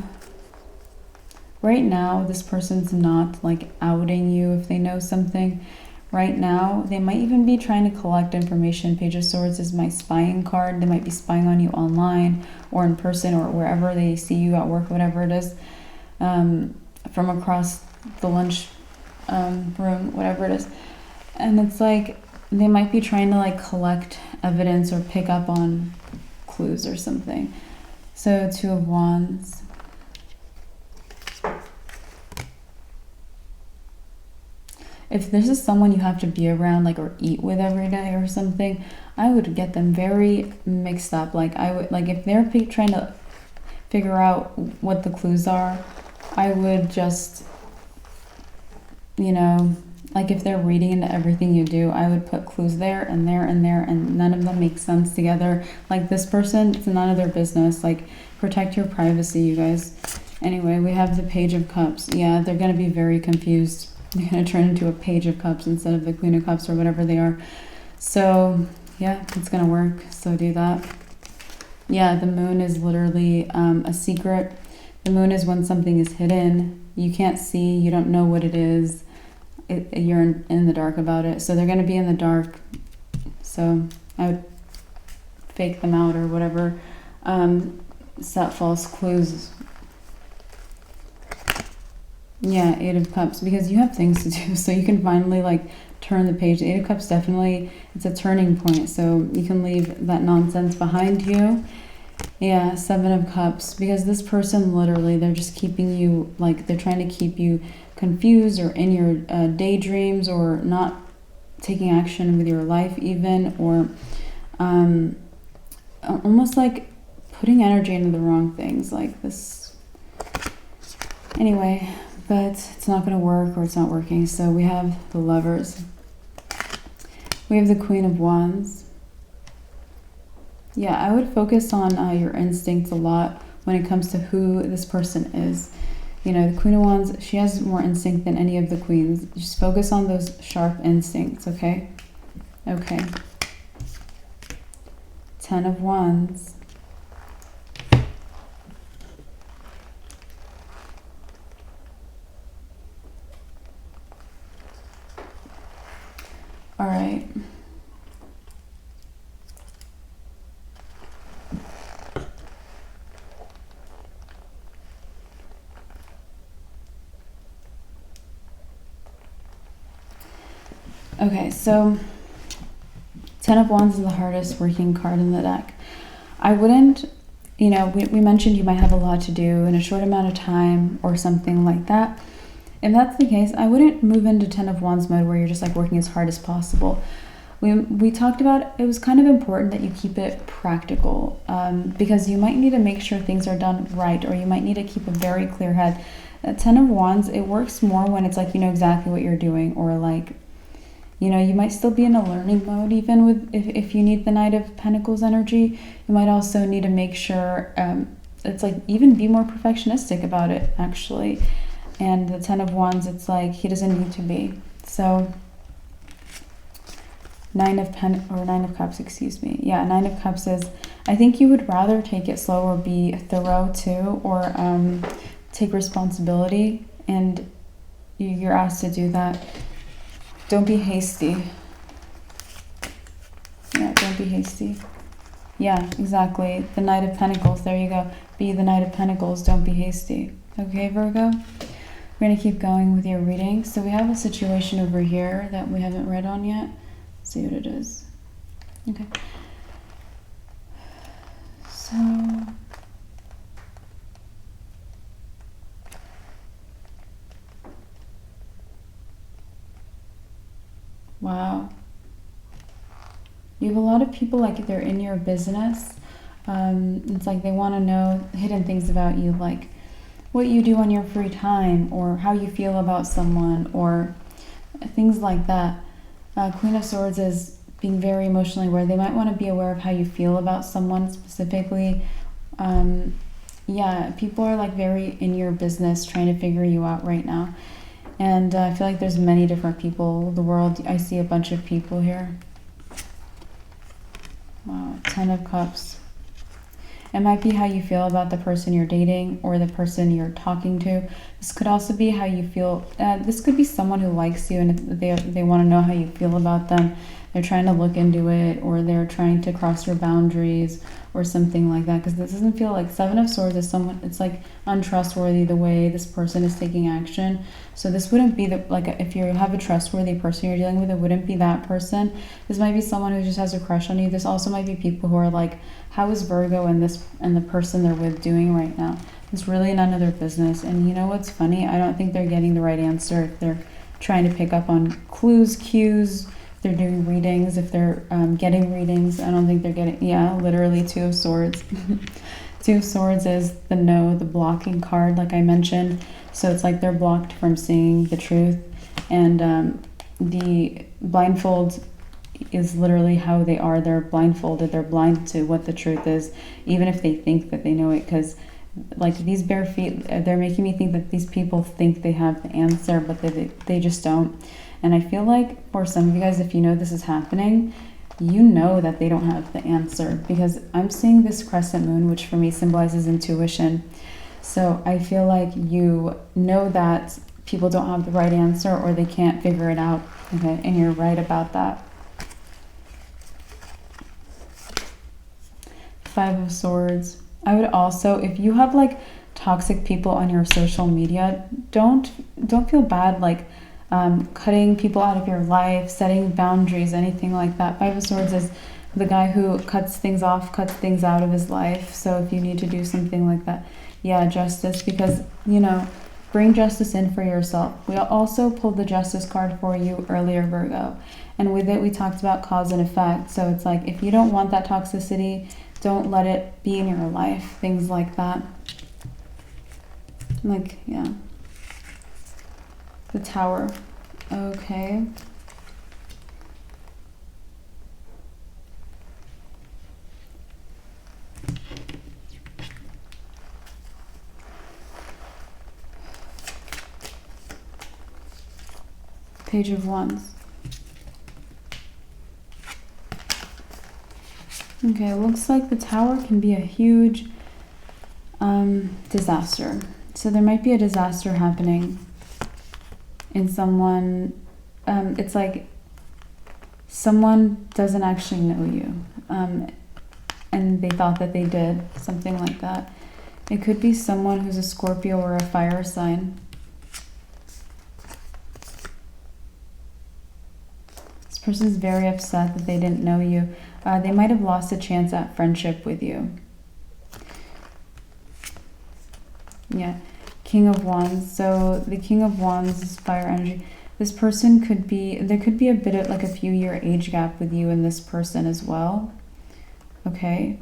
right now, this person's not like outing you if they know something. Right now, they might even be trying to collect information. Page of Swords is my spying card. They might be spying on you online or in person, or wherever they see you at work, whatever it is, from across the lunch room, whatever it is. And it's like they might be trying to like collect evidence or pick up on clues or something. So Two of Wands. If this is someone you have to be around, like, or eat with every day or something, I would get them very mixed up. Like, I would, like, if they're trying to figure out what the clues are, I would just, you know, like if they're reading into everything you do, I would put clues there and there and there, and none of them make sense together. Like this person, it's none of their business. Like protect your privacy, you guys. Anyway, we have the Page of Cups. Yeah, they're going to be very confused. They're going to turn into a Page of Cups instead of the Queen of Cups or whatever they are. So yeah, it's going to work. So do that. Yeah, the moon is literally a secret. The moon is when something is hidden. You can't see. You don't know what it is. You're in the dark about it. So they're going to be in the dark. So I would fake them out or whatever. Set false clues. Yeah, Eight of Cups, because you have things to do, so you can finally like turn the page. The Eight of Cups definitely, it's a turning point, so you can leave that nonsense behind you. Yeah, Seven of Cups, because this person literally, they're just keeping you, like they're trying to keep you confused or in your daydreams, or not taking action with your life even, or almost like putting energy into the wrong things like this. Anyway, but it's not going to work, or it's not working. So we have the Lovers. We have the Queen of Wands. Yeah, I would focus on your instincts a lot when it comes to who this person is. You know, the Queen of Wands, she has more instinct than any of the queens. Just focus on those sharp instincts, okay? Okay. Ten of Wands. All right. Okay, so Ten of Wands is the hardest working card in the deck. I wouldn't, you know, we mentioned you might have a lot to do in a short amount of time or something like that. If that's the case, I wouldn't move into Ten of Wands mode where you're just like working as hard as possible. We talked about it was kind of important that you keep it practical, because you might need to make sure things are done right, or you might need to keep a very clear head. Ten of Wands, it works more when it's like you know exactly what you're doing, or like, you know, you might still be in a learning mode even with if you need the Knight of Pentacles energy. You might also need to make sure it's like even be more perfectionistic about it actually. And the Ten of Wands, it's like he doesn't need to be. So Nine of Cups, excuse me. Yeah, Nine of Cups is, I think you would rather take it slow or be thorough too, or take responsibility, and you're asked to do that. Don't be hasty. Yeah, don't be hasty. Yeah, exactly. The Knight of Pentacles, there you go. Be the Knight of Pentacles, don't be hasty. Okay, Virgo? We're going to keep going with your reading. So we have a situation over here that we haven't read on yet. Let's see what it is. Okay. So wow. You have a lot of people like they're in your business. It's like they want to know hidden things about you, like what you do on your free time, or how you feel about someone, or things like that. Queen of Swords is being very emotionally aware. They might want to be aware of how you feel about someone specifically. Yeah, people are like very in your business trying to figure you out right now. And I feel like there's many different people. The world, I see a bunch of people here. Wow, Ten of Cups. It might be how you feel about the person you're dating or the person you're talking to. This could also be how you feel. This could be someone who likes you, and if they want to know how you feel about them. They're trying to look into it, or they're trying to cross your boundaries or something like that. Because this doesn't feel like Seven of Swords is someone, it's like untrustworthy the way this person is taking action. So this wouldn't be if you have a trustworthy person you're dealing with, it wouldn't be that person. This might be someone who just has a crush on you. This also might be people who are like, how is Virgo and the person they're with doing right now? It's really none of their business. And you know what's funny? I don't think they're getting the right answer if they're trying to pick up on clues, cues. They're doing readings, if they're getting readings. I don't think they're getting, yeah, literally Two of Swords. Two of Swords is the no, the blocking card, like I mentioned. So it's like they're blocked from seeing the truth. And the blindfold is literally how they are. They're blindfolded. They're blind to what the truth is, even if they think that they know it. Because like these bare feet, they're making me think that these people think they have the answer, but they just don't. And I feel like for some of you guys, if you know this is happening, you know that they don't have the answer, because I'm seeing this crescent moon, which for me symbolizes intuition. So I feel like you know that people don't have the right answer, or they can't figure it out, okay? And you're right about that. Five of Swords. I would also, if you have like toxic people on your social media, don't feel bad like cutting people out of your life, setting boundaries, anything like that. Five of Swords is the guy who cuts things off, cuts things out of his life. So if you need to do something like that, yeah, justice, because, you know, bring justice in for yourself. We also pulled the Justice card for you earlier, Virgo. And with it, we talked about cause and effect. So it's like, if you don't want that toxicity, don't let it be in your life. Things like that. Like, yeah. The Tower. Okay. Page of Wands. Okay, looks like the Tower can be a huge disaster. So there might be a disaster happening in someone. It's like someone doesn't actually know you, and they thought that they did, something like that. It could be someone who's a Scorpio or a fire sign. This person is very upset that they didn't know you. They might have lost a chance at friendship with you. Yeah, King of Wands. So the King of Wands is fire energy. This person could be, there could be a bit of like a few year age gap with you and this person as well. Okay.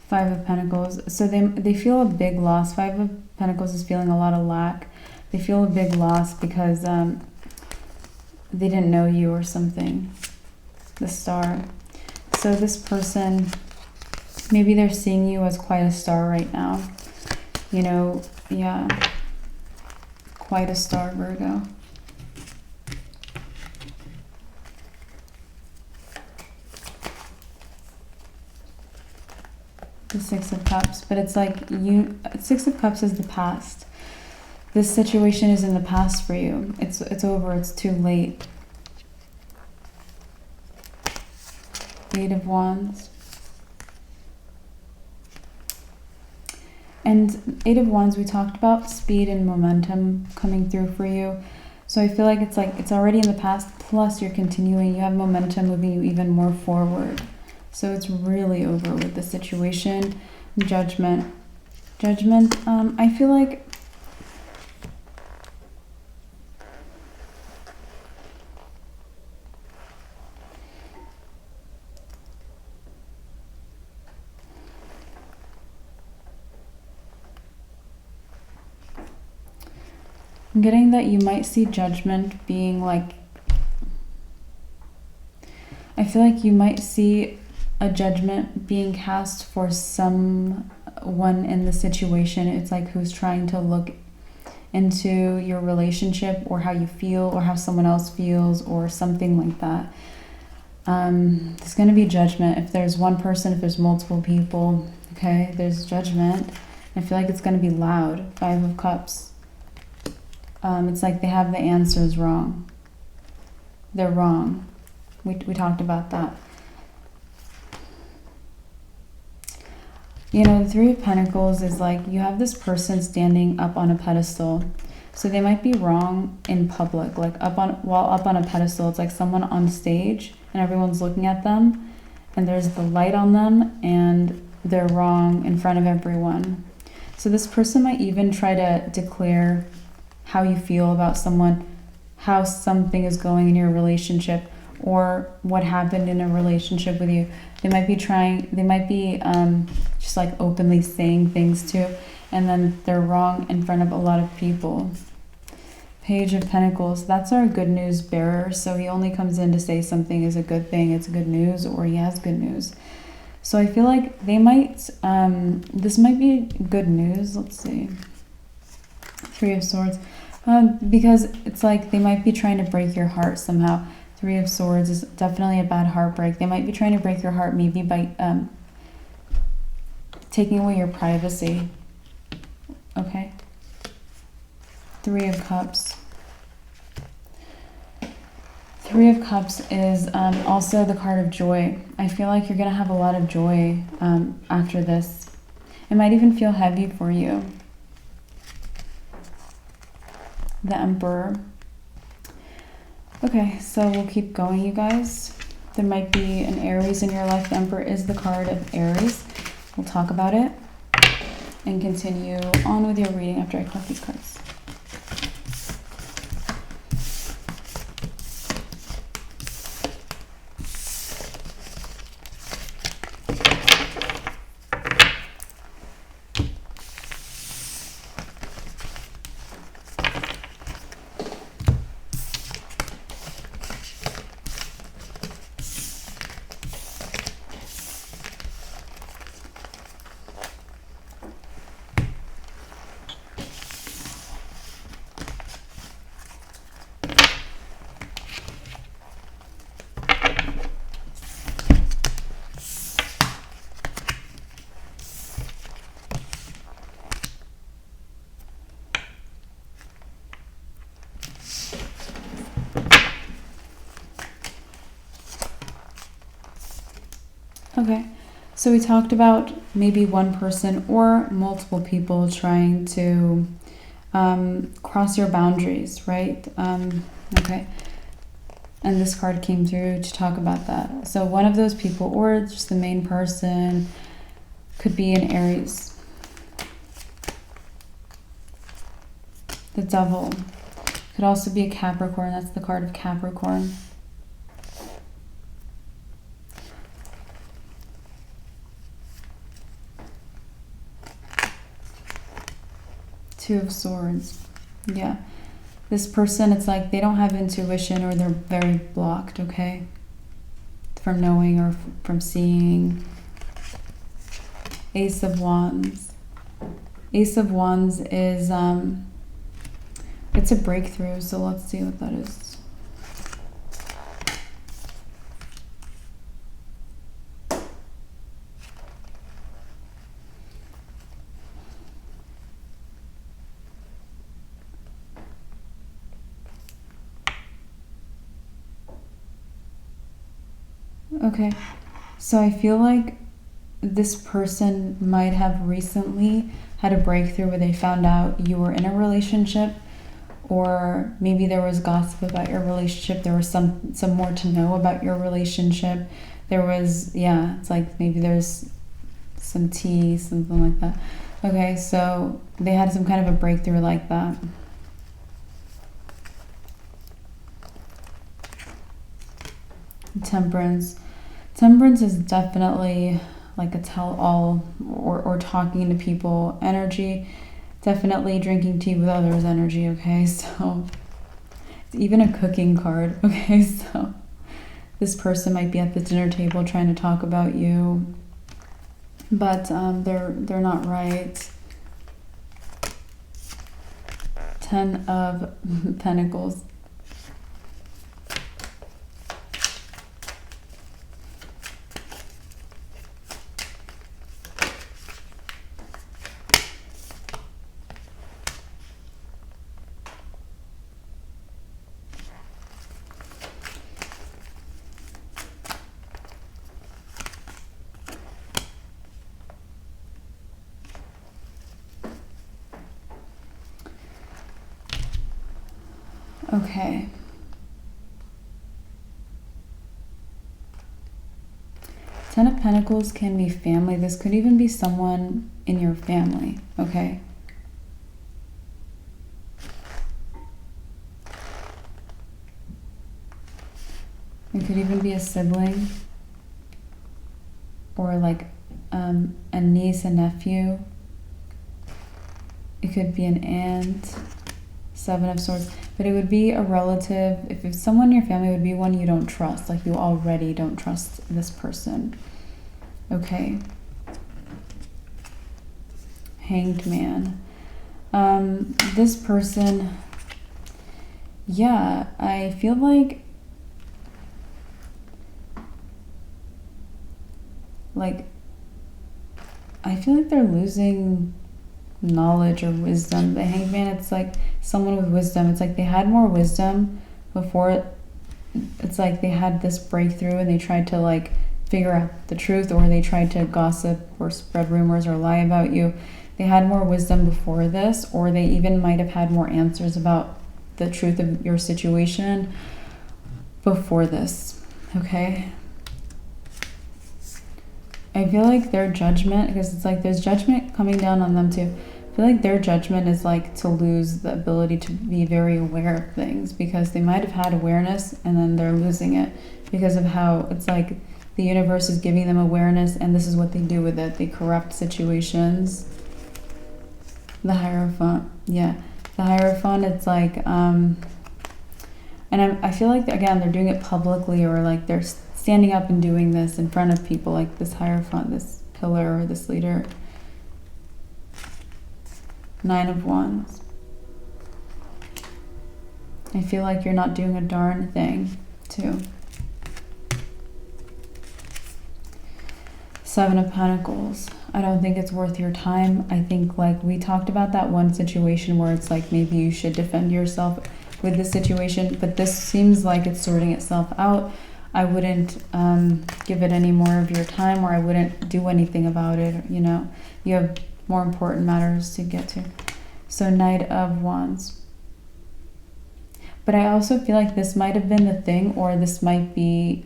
Five of Pentacles. So they feel a big loss. Five of Pentacles is feeling a lot of lack. They feel a big loss because they didn't know you or something. The Star. So this person, maybe they're seeing you as quite a star right now. You know, yeah. Quite a star, Virgo. The Six of Cups. But it's like Six of Cups is the past. This situation is in the past for you. It's over. It's too late. Eight of Wands. And Eight of Wands, we talked about speed and momentum coming through for you. So I feel like it's already in the past, plus you're continuing. You have momentum moving you even more forward. So it's really over with the situation. Judgment. Judgment, I feel like I'm getting that you might see Judgment being like, I feel like you might see a judgment being cast for someone in the situation. It's like who's trying to look into your relationship or how you feel or how someone else feels or something like that. There's going to be judgment. If there's one person, if there's multiple people, okay, there's judgment. I feel like it's going to be loud. Five of Cups. It's like they have the answers wrong. They're wrong. We talked about that. You know, the Three of Pentacles is like you have this person standing up on a pedestal. So they might be wrong in public, like while up on a pedestal. It's like someone on stage and everyone's looking at them and there's the light on them and they're wrong in front of everyone. So this person might even try to declare how you feel about someone, how something is going in your relationship, or what happened in a relationship with you. They might be just like openly saying things too. and then they're wrong in front of a lot of people. Page of Pentacles, that's our good news bearer. So he only comes in to say something is a good thing, it's good news, or he has good news. So I feel like they might, this might be good news. Let's see. Three of Swords. Because it's like they might be trying to break your heart somehow. Three of Swords is definitely a bad heartbreak. They might be trying to break your heart maybe by taking away your privacy. Okay. Three of Cups. Three of Cups is also the card of joy. I feel like you're going to have a lot of joy after this. It might even feel heavy for you. The Emperor. Okay, so we'll keep going, you guys. There might be an Aries in your life. The Emperor is the card of Aries. We'll talk about it and continue on with your reading after I collect these cards. Okay, so we talked about maybe one person or multiple people trying to cross your boundaries, right? Okay, and this card came through to talk about that. So one of those people, or just the main person, could be an Aries. The Devil. Could also be a Capricorn. That's the card of Capricorn. Two of Swords. Yeah. This person, it's like they don't have intuition, or they're very blocked, okay? From knowing or from seeing. Ace of Wands. Ace of Wands is, it's a breakthrough, so let's see what that is. Okay, so I feel like this person might have recently had a breakthrough where they found out you were in a relationship, or maybe there was gossip about your relationship. There was some more to know about your relationship. There was, yeah, it's like maybe there's some tea, something like that. Okay, so they had some kind of a breakthrough like that. Temperance. Temperance is definitely like a tell-all, or talking to people energy. Definitely drinking tea with others energy, okay? So it's even a cooking card, okay? So this person might be at the dinner table trying to talk about you, but they're not right. Ten of Pentacles. Okay. Ten of Pentacles can be family. This could even be someone in your family, okay? It could even be a sibling, or like a niece, a nephew. It could be an aunt. Seven of Swords. But it would be a relative. If someone in your family, would be one you don't trust. Like you already don't trust this person. Okay. Hanged Man. This person, yeah, I feel like they're losing knowledge or wisdom. The Hanged Man, it's like someone with wisdom. It's like they had more wisdom before. It's like they had this breakthrough and they tried to like figure out the truth, or they tried to gossip or spread rumors or lie about you. They had more wisdom before this, or they even might have had more answers about the truth of your situation before this. Okay. I feel like their judgment, because it's like there's judgment coming down on them too. I feel like their judgment is like to lose the ability to be very aware of things, because they might have had awareness and then they're losing it because of how it's like the universe is giving them awareness and this is what they do with it. They corrupt situations. The Hierophant. Yeah. The Hierophant, it's like, and I feel like, again, they're doing it publicly, or like they're standing up and doing this in front of people, like this Hierophant, this pillar, or this leader. Nine of Wands. I feel like you're not doing a darn thing, too. Seven of Pentacles. I don't think it's worth your time. I think like we talked about that one situation where it's like maybe you should defend yourself with this situation, but this seems like it's sorting itself out. I wouldn't give it any more of your time, or I wouldn't do anything about it. You know, you have more important matters to get to. So Knight of Wands. But I also feel like this might have been the thing, or this might be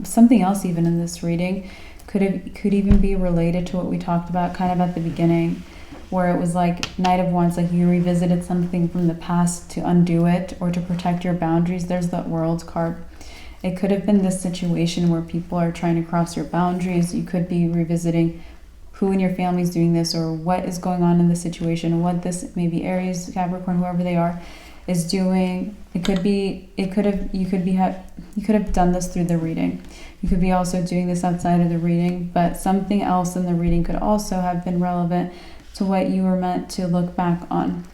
something else even in this reading. Could even be related to what we talked about kind of at the beginning, where it was like Knight of Wands, like you revisited something from the past to undo it or to protect your boundaries. There's that World card. It could have been this situation where people are trying to cross your boundaries. You could be revisiting who in your family is doing this, or what is going on in the situation, what this maybe Aries, Capricorn, whoever they are, is doing. You could have done this through the reading. You could be also doing this outside of the reading, but something else in the reading could also have been relevant to what you were meant to look back on.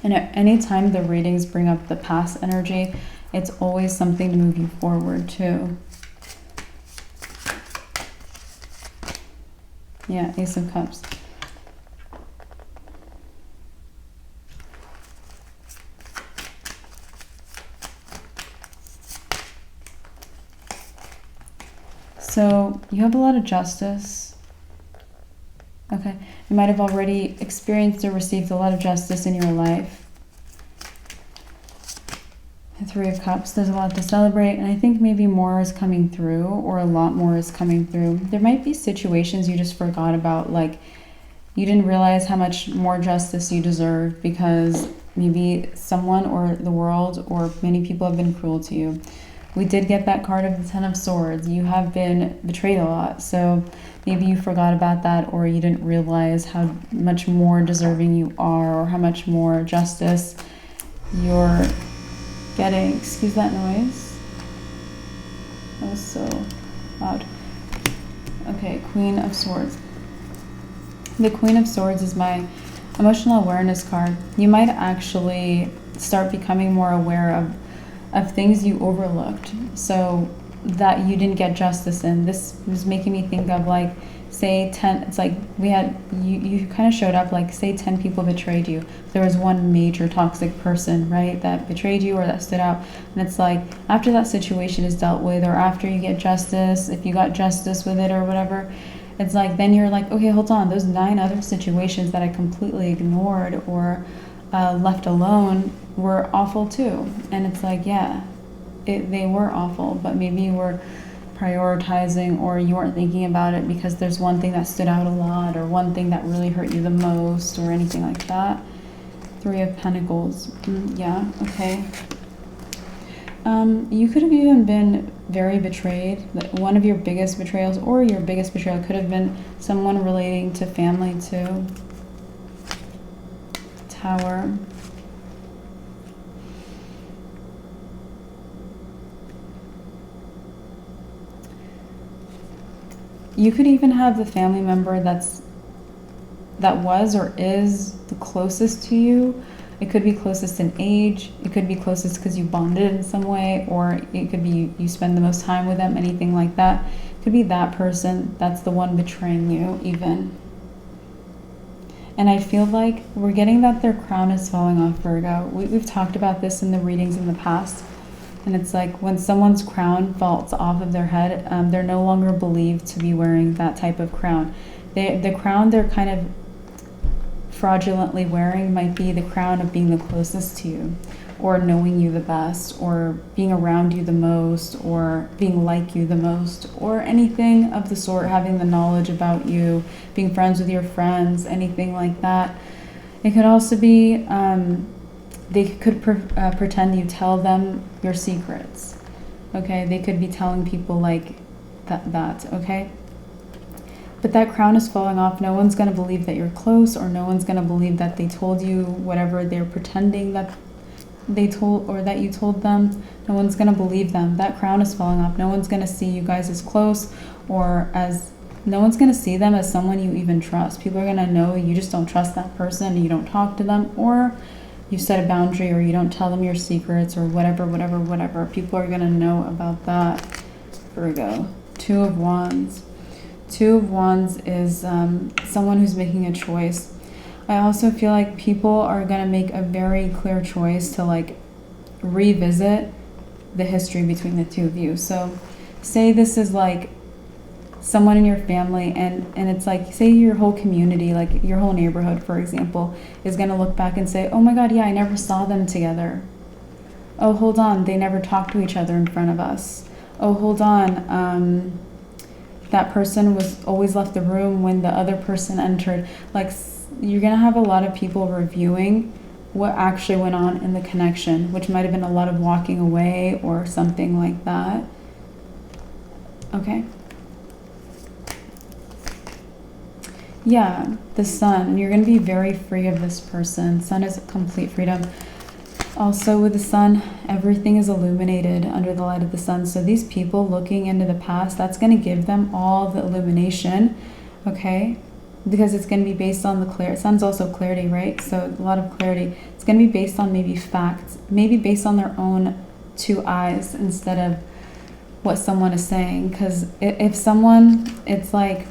And at any time the readings bring up the past energy, it's always something to move you forward too. Yeah, Ace of Cups. So you have a lot of justice. Okay. You might have already experienced or received a lot of justice in your life. The Three of Cups. There's a lot to celebrate. And I think maybe more is coming through, or a lot more is coming through. There might be situations you just forgot about. Like you didn't realize how much more justice you deserve because maybe someone or the world or many people have been cruel to you. We did get that card of the Ten of Swords. You have been betrayed a lot. So maybe you forgot about that, or you didn't realize how much more deserving you are, or how much more justice you're getting. Excuse that noise. That was so loud. Okay, Queen of Swords. The Queen of Swords is my emotional awareness card. You might actually start becoming more aware of things you overlooked, so that you didn't get justice in. This was making me think of like, say 10, it's like we had, you kind of showed up, like say 10 people betrayed you. There was one major toxic person, right, that betrayed you or that stood out. And it's like, after that situation is dealt with, or after you get justice, if you got justice with it or whatever, it's like, then you're like, okay, hold on, those 9 other situations that I completely ignored or left alone were awful too. And it's like, yeah, they were awful, but maybe you were prioritizing, or you weren't thinking about it because there's one thing that stood out a lot, or one thing that really hurt you the most, or anything like that. Three of Pentacles. Yeah, okay. You could have even been very betrayed. One of your biggest betrayals, or your biggest betrayal, could have been someone relating to family too. Tower. You could even have the family member that was or is the closest to you. It could be closest in age. It could be closest because you bonded in some way, or it could be you spend the most time with them, anything like that. It could be that person that's the one betraying you even. And I feel like we're getting that their crown is falling off, Virgo. We've talked about this in the readings in the past. And it's like when someone's crown falls off of their head, they're no longer believed to be wearing that type of crown. The crown they're kind of fraudulently wearing might be the crown of being the closest to you, or knowing you the best, or being around you the most, or being like you the most, or anything of the sort, having the knowledge about you, being friends with your friends, anything like that. It could also be they could pretend you tell them your secrets. Okay, they could be telling people like that, okay? But that crown is falling off. No one's going to believe that you're close, or no one's going to believe that they told you whatever they're pretending that they told, or that you told them. No one's going to believe them. That crown is falling off. No one's going to see you guys as close, or as, no one's going to see them as someone you even trust. People are going to know you just don't trust that person, you don't talk to them, or you set a boundary, or you don't tell them your secrets, or whatever. People are going to know about that, Virgo. Two of Wands. Two of Wands is someone who's making a choice. I also feel like people are going to make a very clear choice to like revisit the history between the two of you. So say this is like someone in your family, and it's like, say your whole community, like your whole neighborhood, for example, is going to look back and say, oh my God, yeah, I never saw them together. Oh, hold on, they never talked to each other in front of us. Oh, hold on, that person was always left the room when the other person entered. Like, you're going to have a lot of people reviewing what actually went on in the connection, which might have been a lot of walking away or something like that. Okay? Yeah, the Sun. And you're going to be very free of this person. Sun is complete freedom. Also with the Sun, everything is illuminated under the light of the Sun. So these people looking into the past, that's going to give them all the illumination, okay? Because it's going to be based on the clarity. Sun's also clarity, right? So a lot of clarity. It's going to be based on maybe facts, maybe based on their own two eyes instead of what someone is saying. Because if someone, it's like,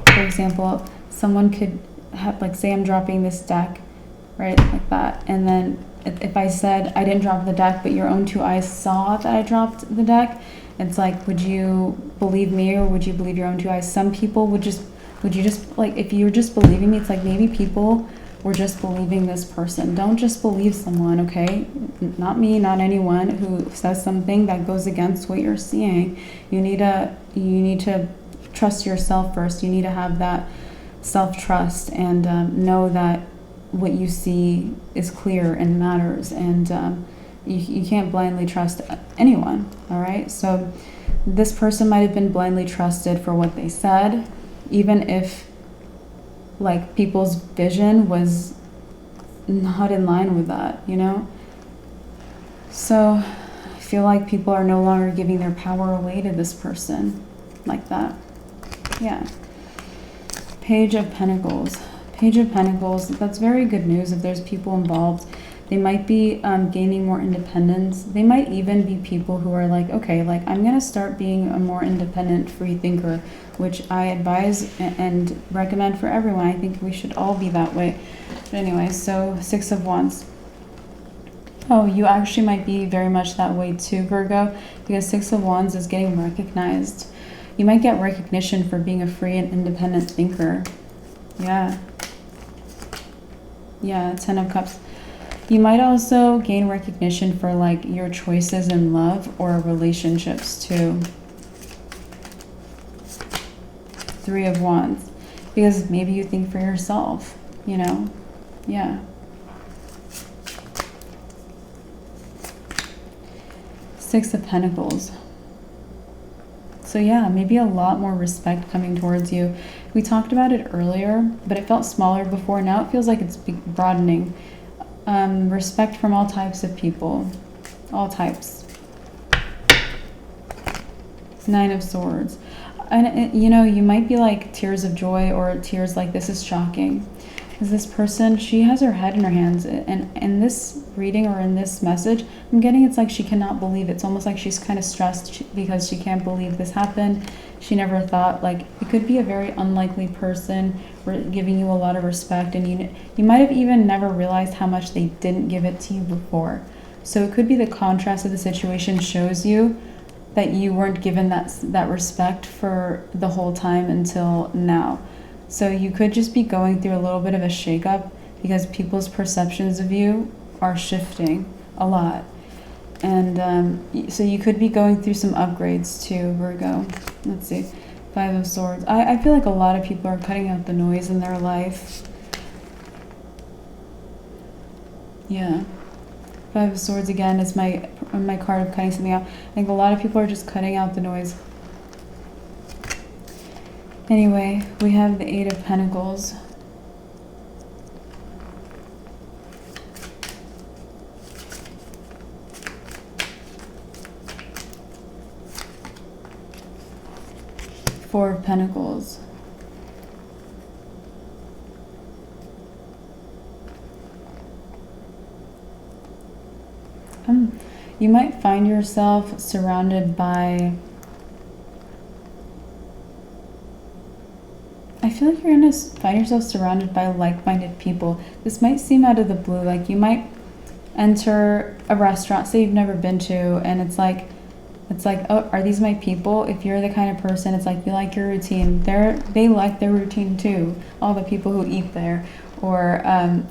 for example, someone could have, like, say I'm dropping this deck, right, like that, and then if I said I didn't drop the deck, but your own two eyes saw that I dropped the deck, it's like, would you believe me or would you believe your own two eyes? Some people would you just, like, if you were just believing me, it's like maybe people were just believing this person. Don't just believe someone, okay? Not me, not anyone who says something that goes against what you're seeing. You need to trust yourself first. You need to have that self-trust and know that what you see is clear and matters, and you can't blindly trust anyone, all right? So this person might have been blindly trusted for what they said, even if like people's vision was not in line with that, you know? So I feel like people are no longer giving their power away to this person like that. Yeah. Page of Pentacles. Page of Pentacles, that's very good news if there's people involved. They might be gaining more independence. They might even be people who are like, okay, like I'm going to start being a more independent free thinker, which I advise and recommend for everyone. I think we should all be that way. But anyway, so Six of Wands. Oh, you actually might be very much that way too, Virgo, because Six of Wands is getting recognized. You might get recognition for being a free and independent thinker. Yeah. Yeah, Ten of Cups. You might also gain recognition for like your choices in love or relationships too. Three of Wands. Because maybe you think for yourself, you know? Yeah. Six of Pentacles. So yeah, maybe a lot more respect coming towards you. We talked about it earlier, but it felt smaller before. Now it feels like it's broadening. Respect from all types of people. All types. Nine of Swords. And, you know, you might be like tears of joy or tears like this is shocking. Because this person, she has her head in her hands. And in this reading or in this message, I'm getting it's like she cannot believe it. It's almost like she's kind of stressed because she can't believe this happened. She never thought, like, it could be a very unlikely person giving you a lot of respect. And you might have even never realized how much they didn't give it to you before. So it could be the contrast of the situation shows you that you weren't given that respect for the whole time until now. So you could just be going through a little bit of a shakeup because people's perceptions of you are shifting a lot. And so you could be going through some upgrades too, Virgo. Let's see. Five of Swords. I feel like a lot of people are cutting out the noise in their life. Yeah. Five of Swords again is my card of cutting something out. I think a lot of people are just cutting out the noise. Anyway, we have the Eight of Pentacles. Four of Pentacles. You might find yourself surrounded by... I feel like you're going to find yourself surrounded by like-minded people. This might seem out of the blue. Like you might enter a restaurant, say you've never been to, and it's like, oh, are these my people? If you're the kind of person, it's like you like your routine. They like their routine too, all the people who eat there. Or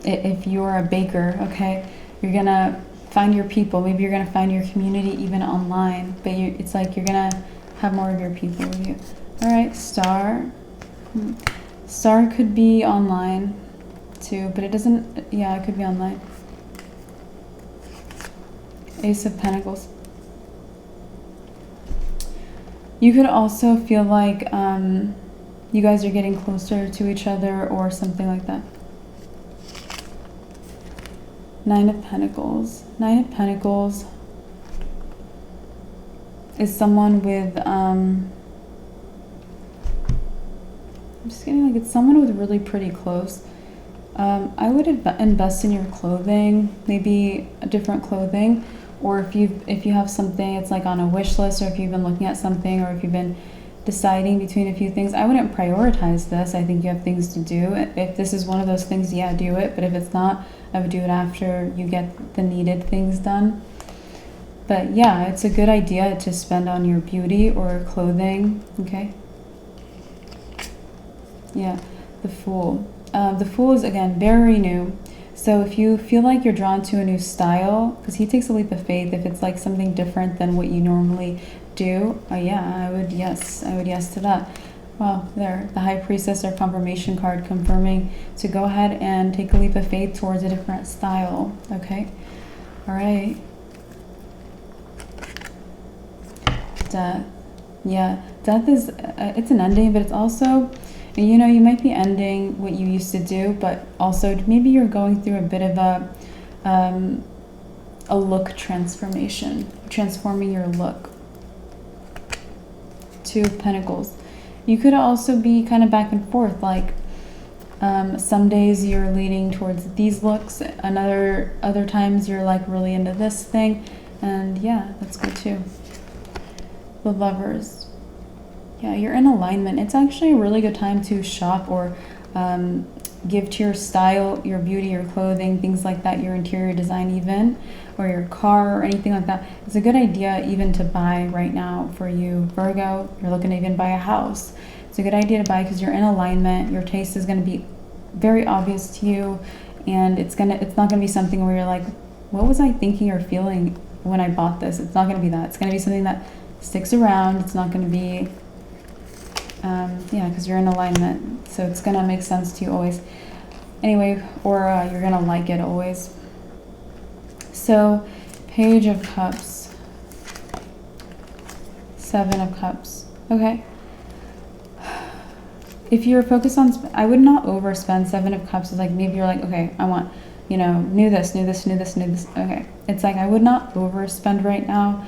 if you're a baker, okay, you're going to find your people. Maybe you're going to find your community even online. But it's like you're going to have more of your people with you. All right, Star. Star could be online too, but it doesn't, yeah, it could be online. Ace of Pentacles. You could also feel like you guys are getting closer to each other or something like that. Nine of Pentacles. Nine of Pentacles is someone with, I'm just getting like it's someone with really pretty clothes. I would invest in your clothing, maybe a different clothing, or if you have something, it's like on a wish list, or if you've been looking at something, or if you've been deciding between a few things. I wouldn't prioritize this. I think you have things to do. If this is one of those things, yeah, do it. But if it's not, I would do it after you get the needed things done. But yeah, it's a good idea to spend on your beauty or clothing, okay? Yeah, the Fool. The Fool is, again, very new. So if you feel like you're drawn to a new style, because he takes a leap of faith, if it's like something different than what you normally do, yeah, I would yes to that. Well, there, the High Priestess or confirmation card confirming to go ahead and take a leap of faith towards a different style, okay? All right. Death. Yeah, death is, it's an ending, but it's also, you know, you might be ending what you used to do, but also maybe you're going through a bit of a look transformation, transforming your look. Two of Pentacles. You could also be kind of back and forth, like some days you're leaning towards these looks, other times you're like really into this thing, and yeah, that's good too. The Lovers. Yeah, you're in alignment. It's actually a really good time to shop or give to your style, your beauty, your clothing, things like that, your interior design even, or your car or anything like that. It's a good idea even to buy right now for you, Virgo. You're looking to even buy a house. It's a good idea to buy because you're in alignment. Your taste is going to be very obvious to you, and it's not going to be something where you're like, what was I thinking or feeling when I bought this? It's not going to be that. It's going to be something that sticks around. It's not going to be yeah, because you're in alignment, so it's gonna make sense to you always anyway, or you're gonna like it always. So Page of Cups, Seven of Cups. Okay, if you're focused on I would not overspend. Seven of Cups is like, maybe you're like, okay, I want you know, new this, new this, new this, new this. Okay, it's like I would not overspend right now.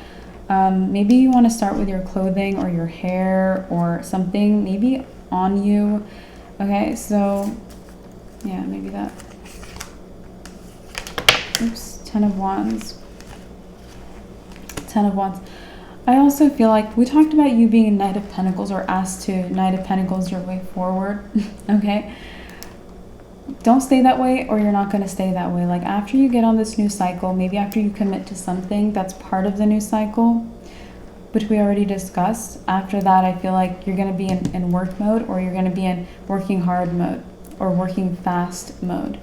Maybe you want to start with your clothing or your hair or something, maybe on you. Okay, so yeah, maybe that. Oops, 10 of Wands. 10 of Wands. I also feel like we talked about you being a Knight of Pentacles, or asked to Knight of Pentacles your way forward. Okay, don't stay that way, or you're not going to stay that way. Like after you get on this new cycle, maybe after you commit to something that's part of the new cycle, which we already discussed, after that I feel like you're going to be in work mode, or you're going to be in working hard mode, or working fast mode.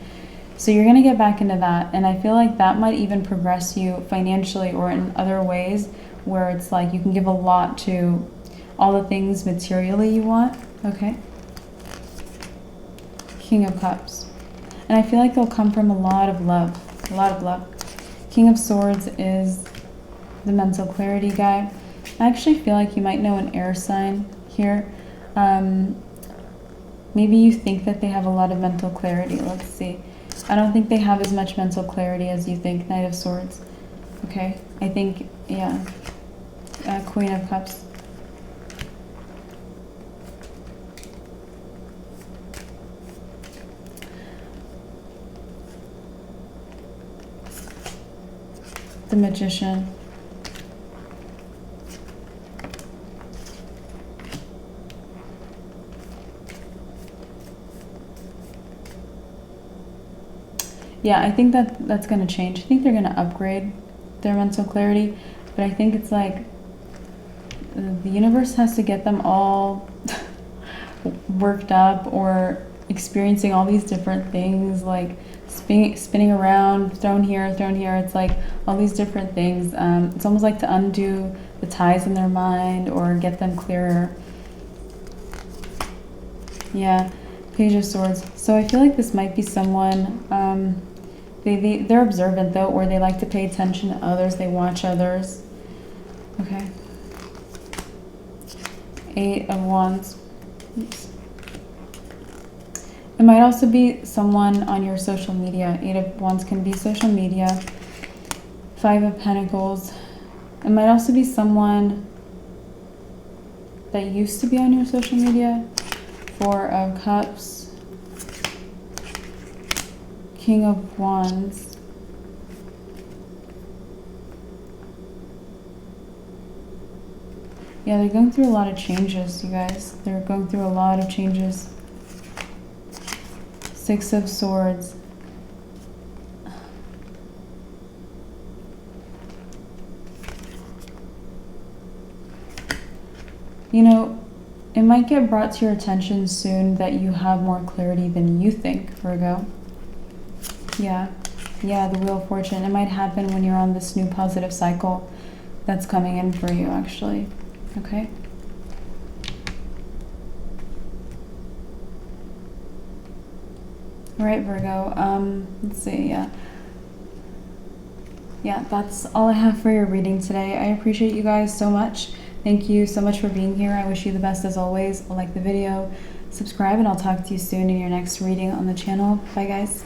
So you're going to get back into that, and I feel like that might even progress you financially or in other ways, where it's like you can give a lot to all the things materially you want. Okay, King of Cups. And I feel like they'll come from a lot of love. A lot of love. King of Swords is the mental clarity guy. I actually feel like you might know an air sign here. Maybe you think that they have a lot of mental clarity. Let's see. I don't think they have as much mental clarity as you think, Knight of Swords. Okay, I think, yeah. Queen of Cups. The Magician. Yeah, I think that's going to change. I think they're going to upgrade their mental clarity, but I think it's like the universe has to get them all worked up, or experiencing all these different things, like spinning around, thrown here, thrown here. It's like all these different things. It's almost like to undo the ties in their mind or get them clearer. Yeah, Page of Swords. So I feel like this might be someone, they're observant though, or they like to pay attention to others, they watch others. Okay. 8 of Wands. Oops. It might also be someone on your social media. 8 of Wands can be social media. 5 of Pentacles. It might also be someone that used to be on your social media. 4 of Cups. King of Wands. Yeah, they're going through a lot of changes, you guys. They're going through a lot of changes. 6 of Swords. You know, it might get brought to your attention soon that you have more clarity than you think, Virgo. Yeah, the Wheel of Fortune. It might happen when you're on this new positive cycle that's coming in for you, actually. Okay. All right, Virgo. Let's see. Yeah, that's all I have for your reading today. I appreciate you guys so much. Thank you so much for being here. I wish you the best as always. Like the video, subscribe, and I'll talk to you soon in your next reading on the channel. Bye, guys.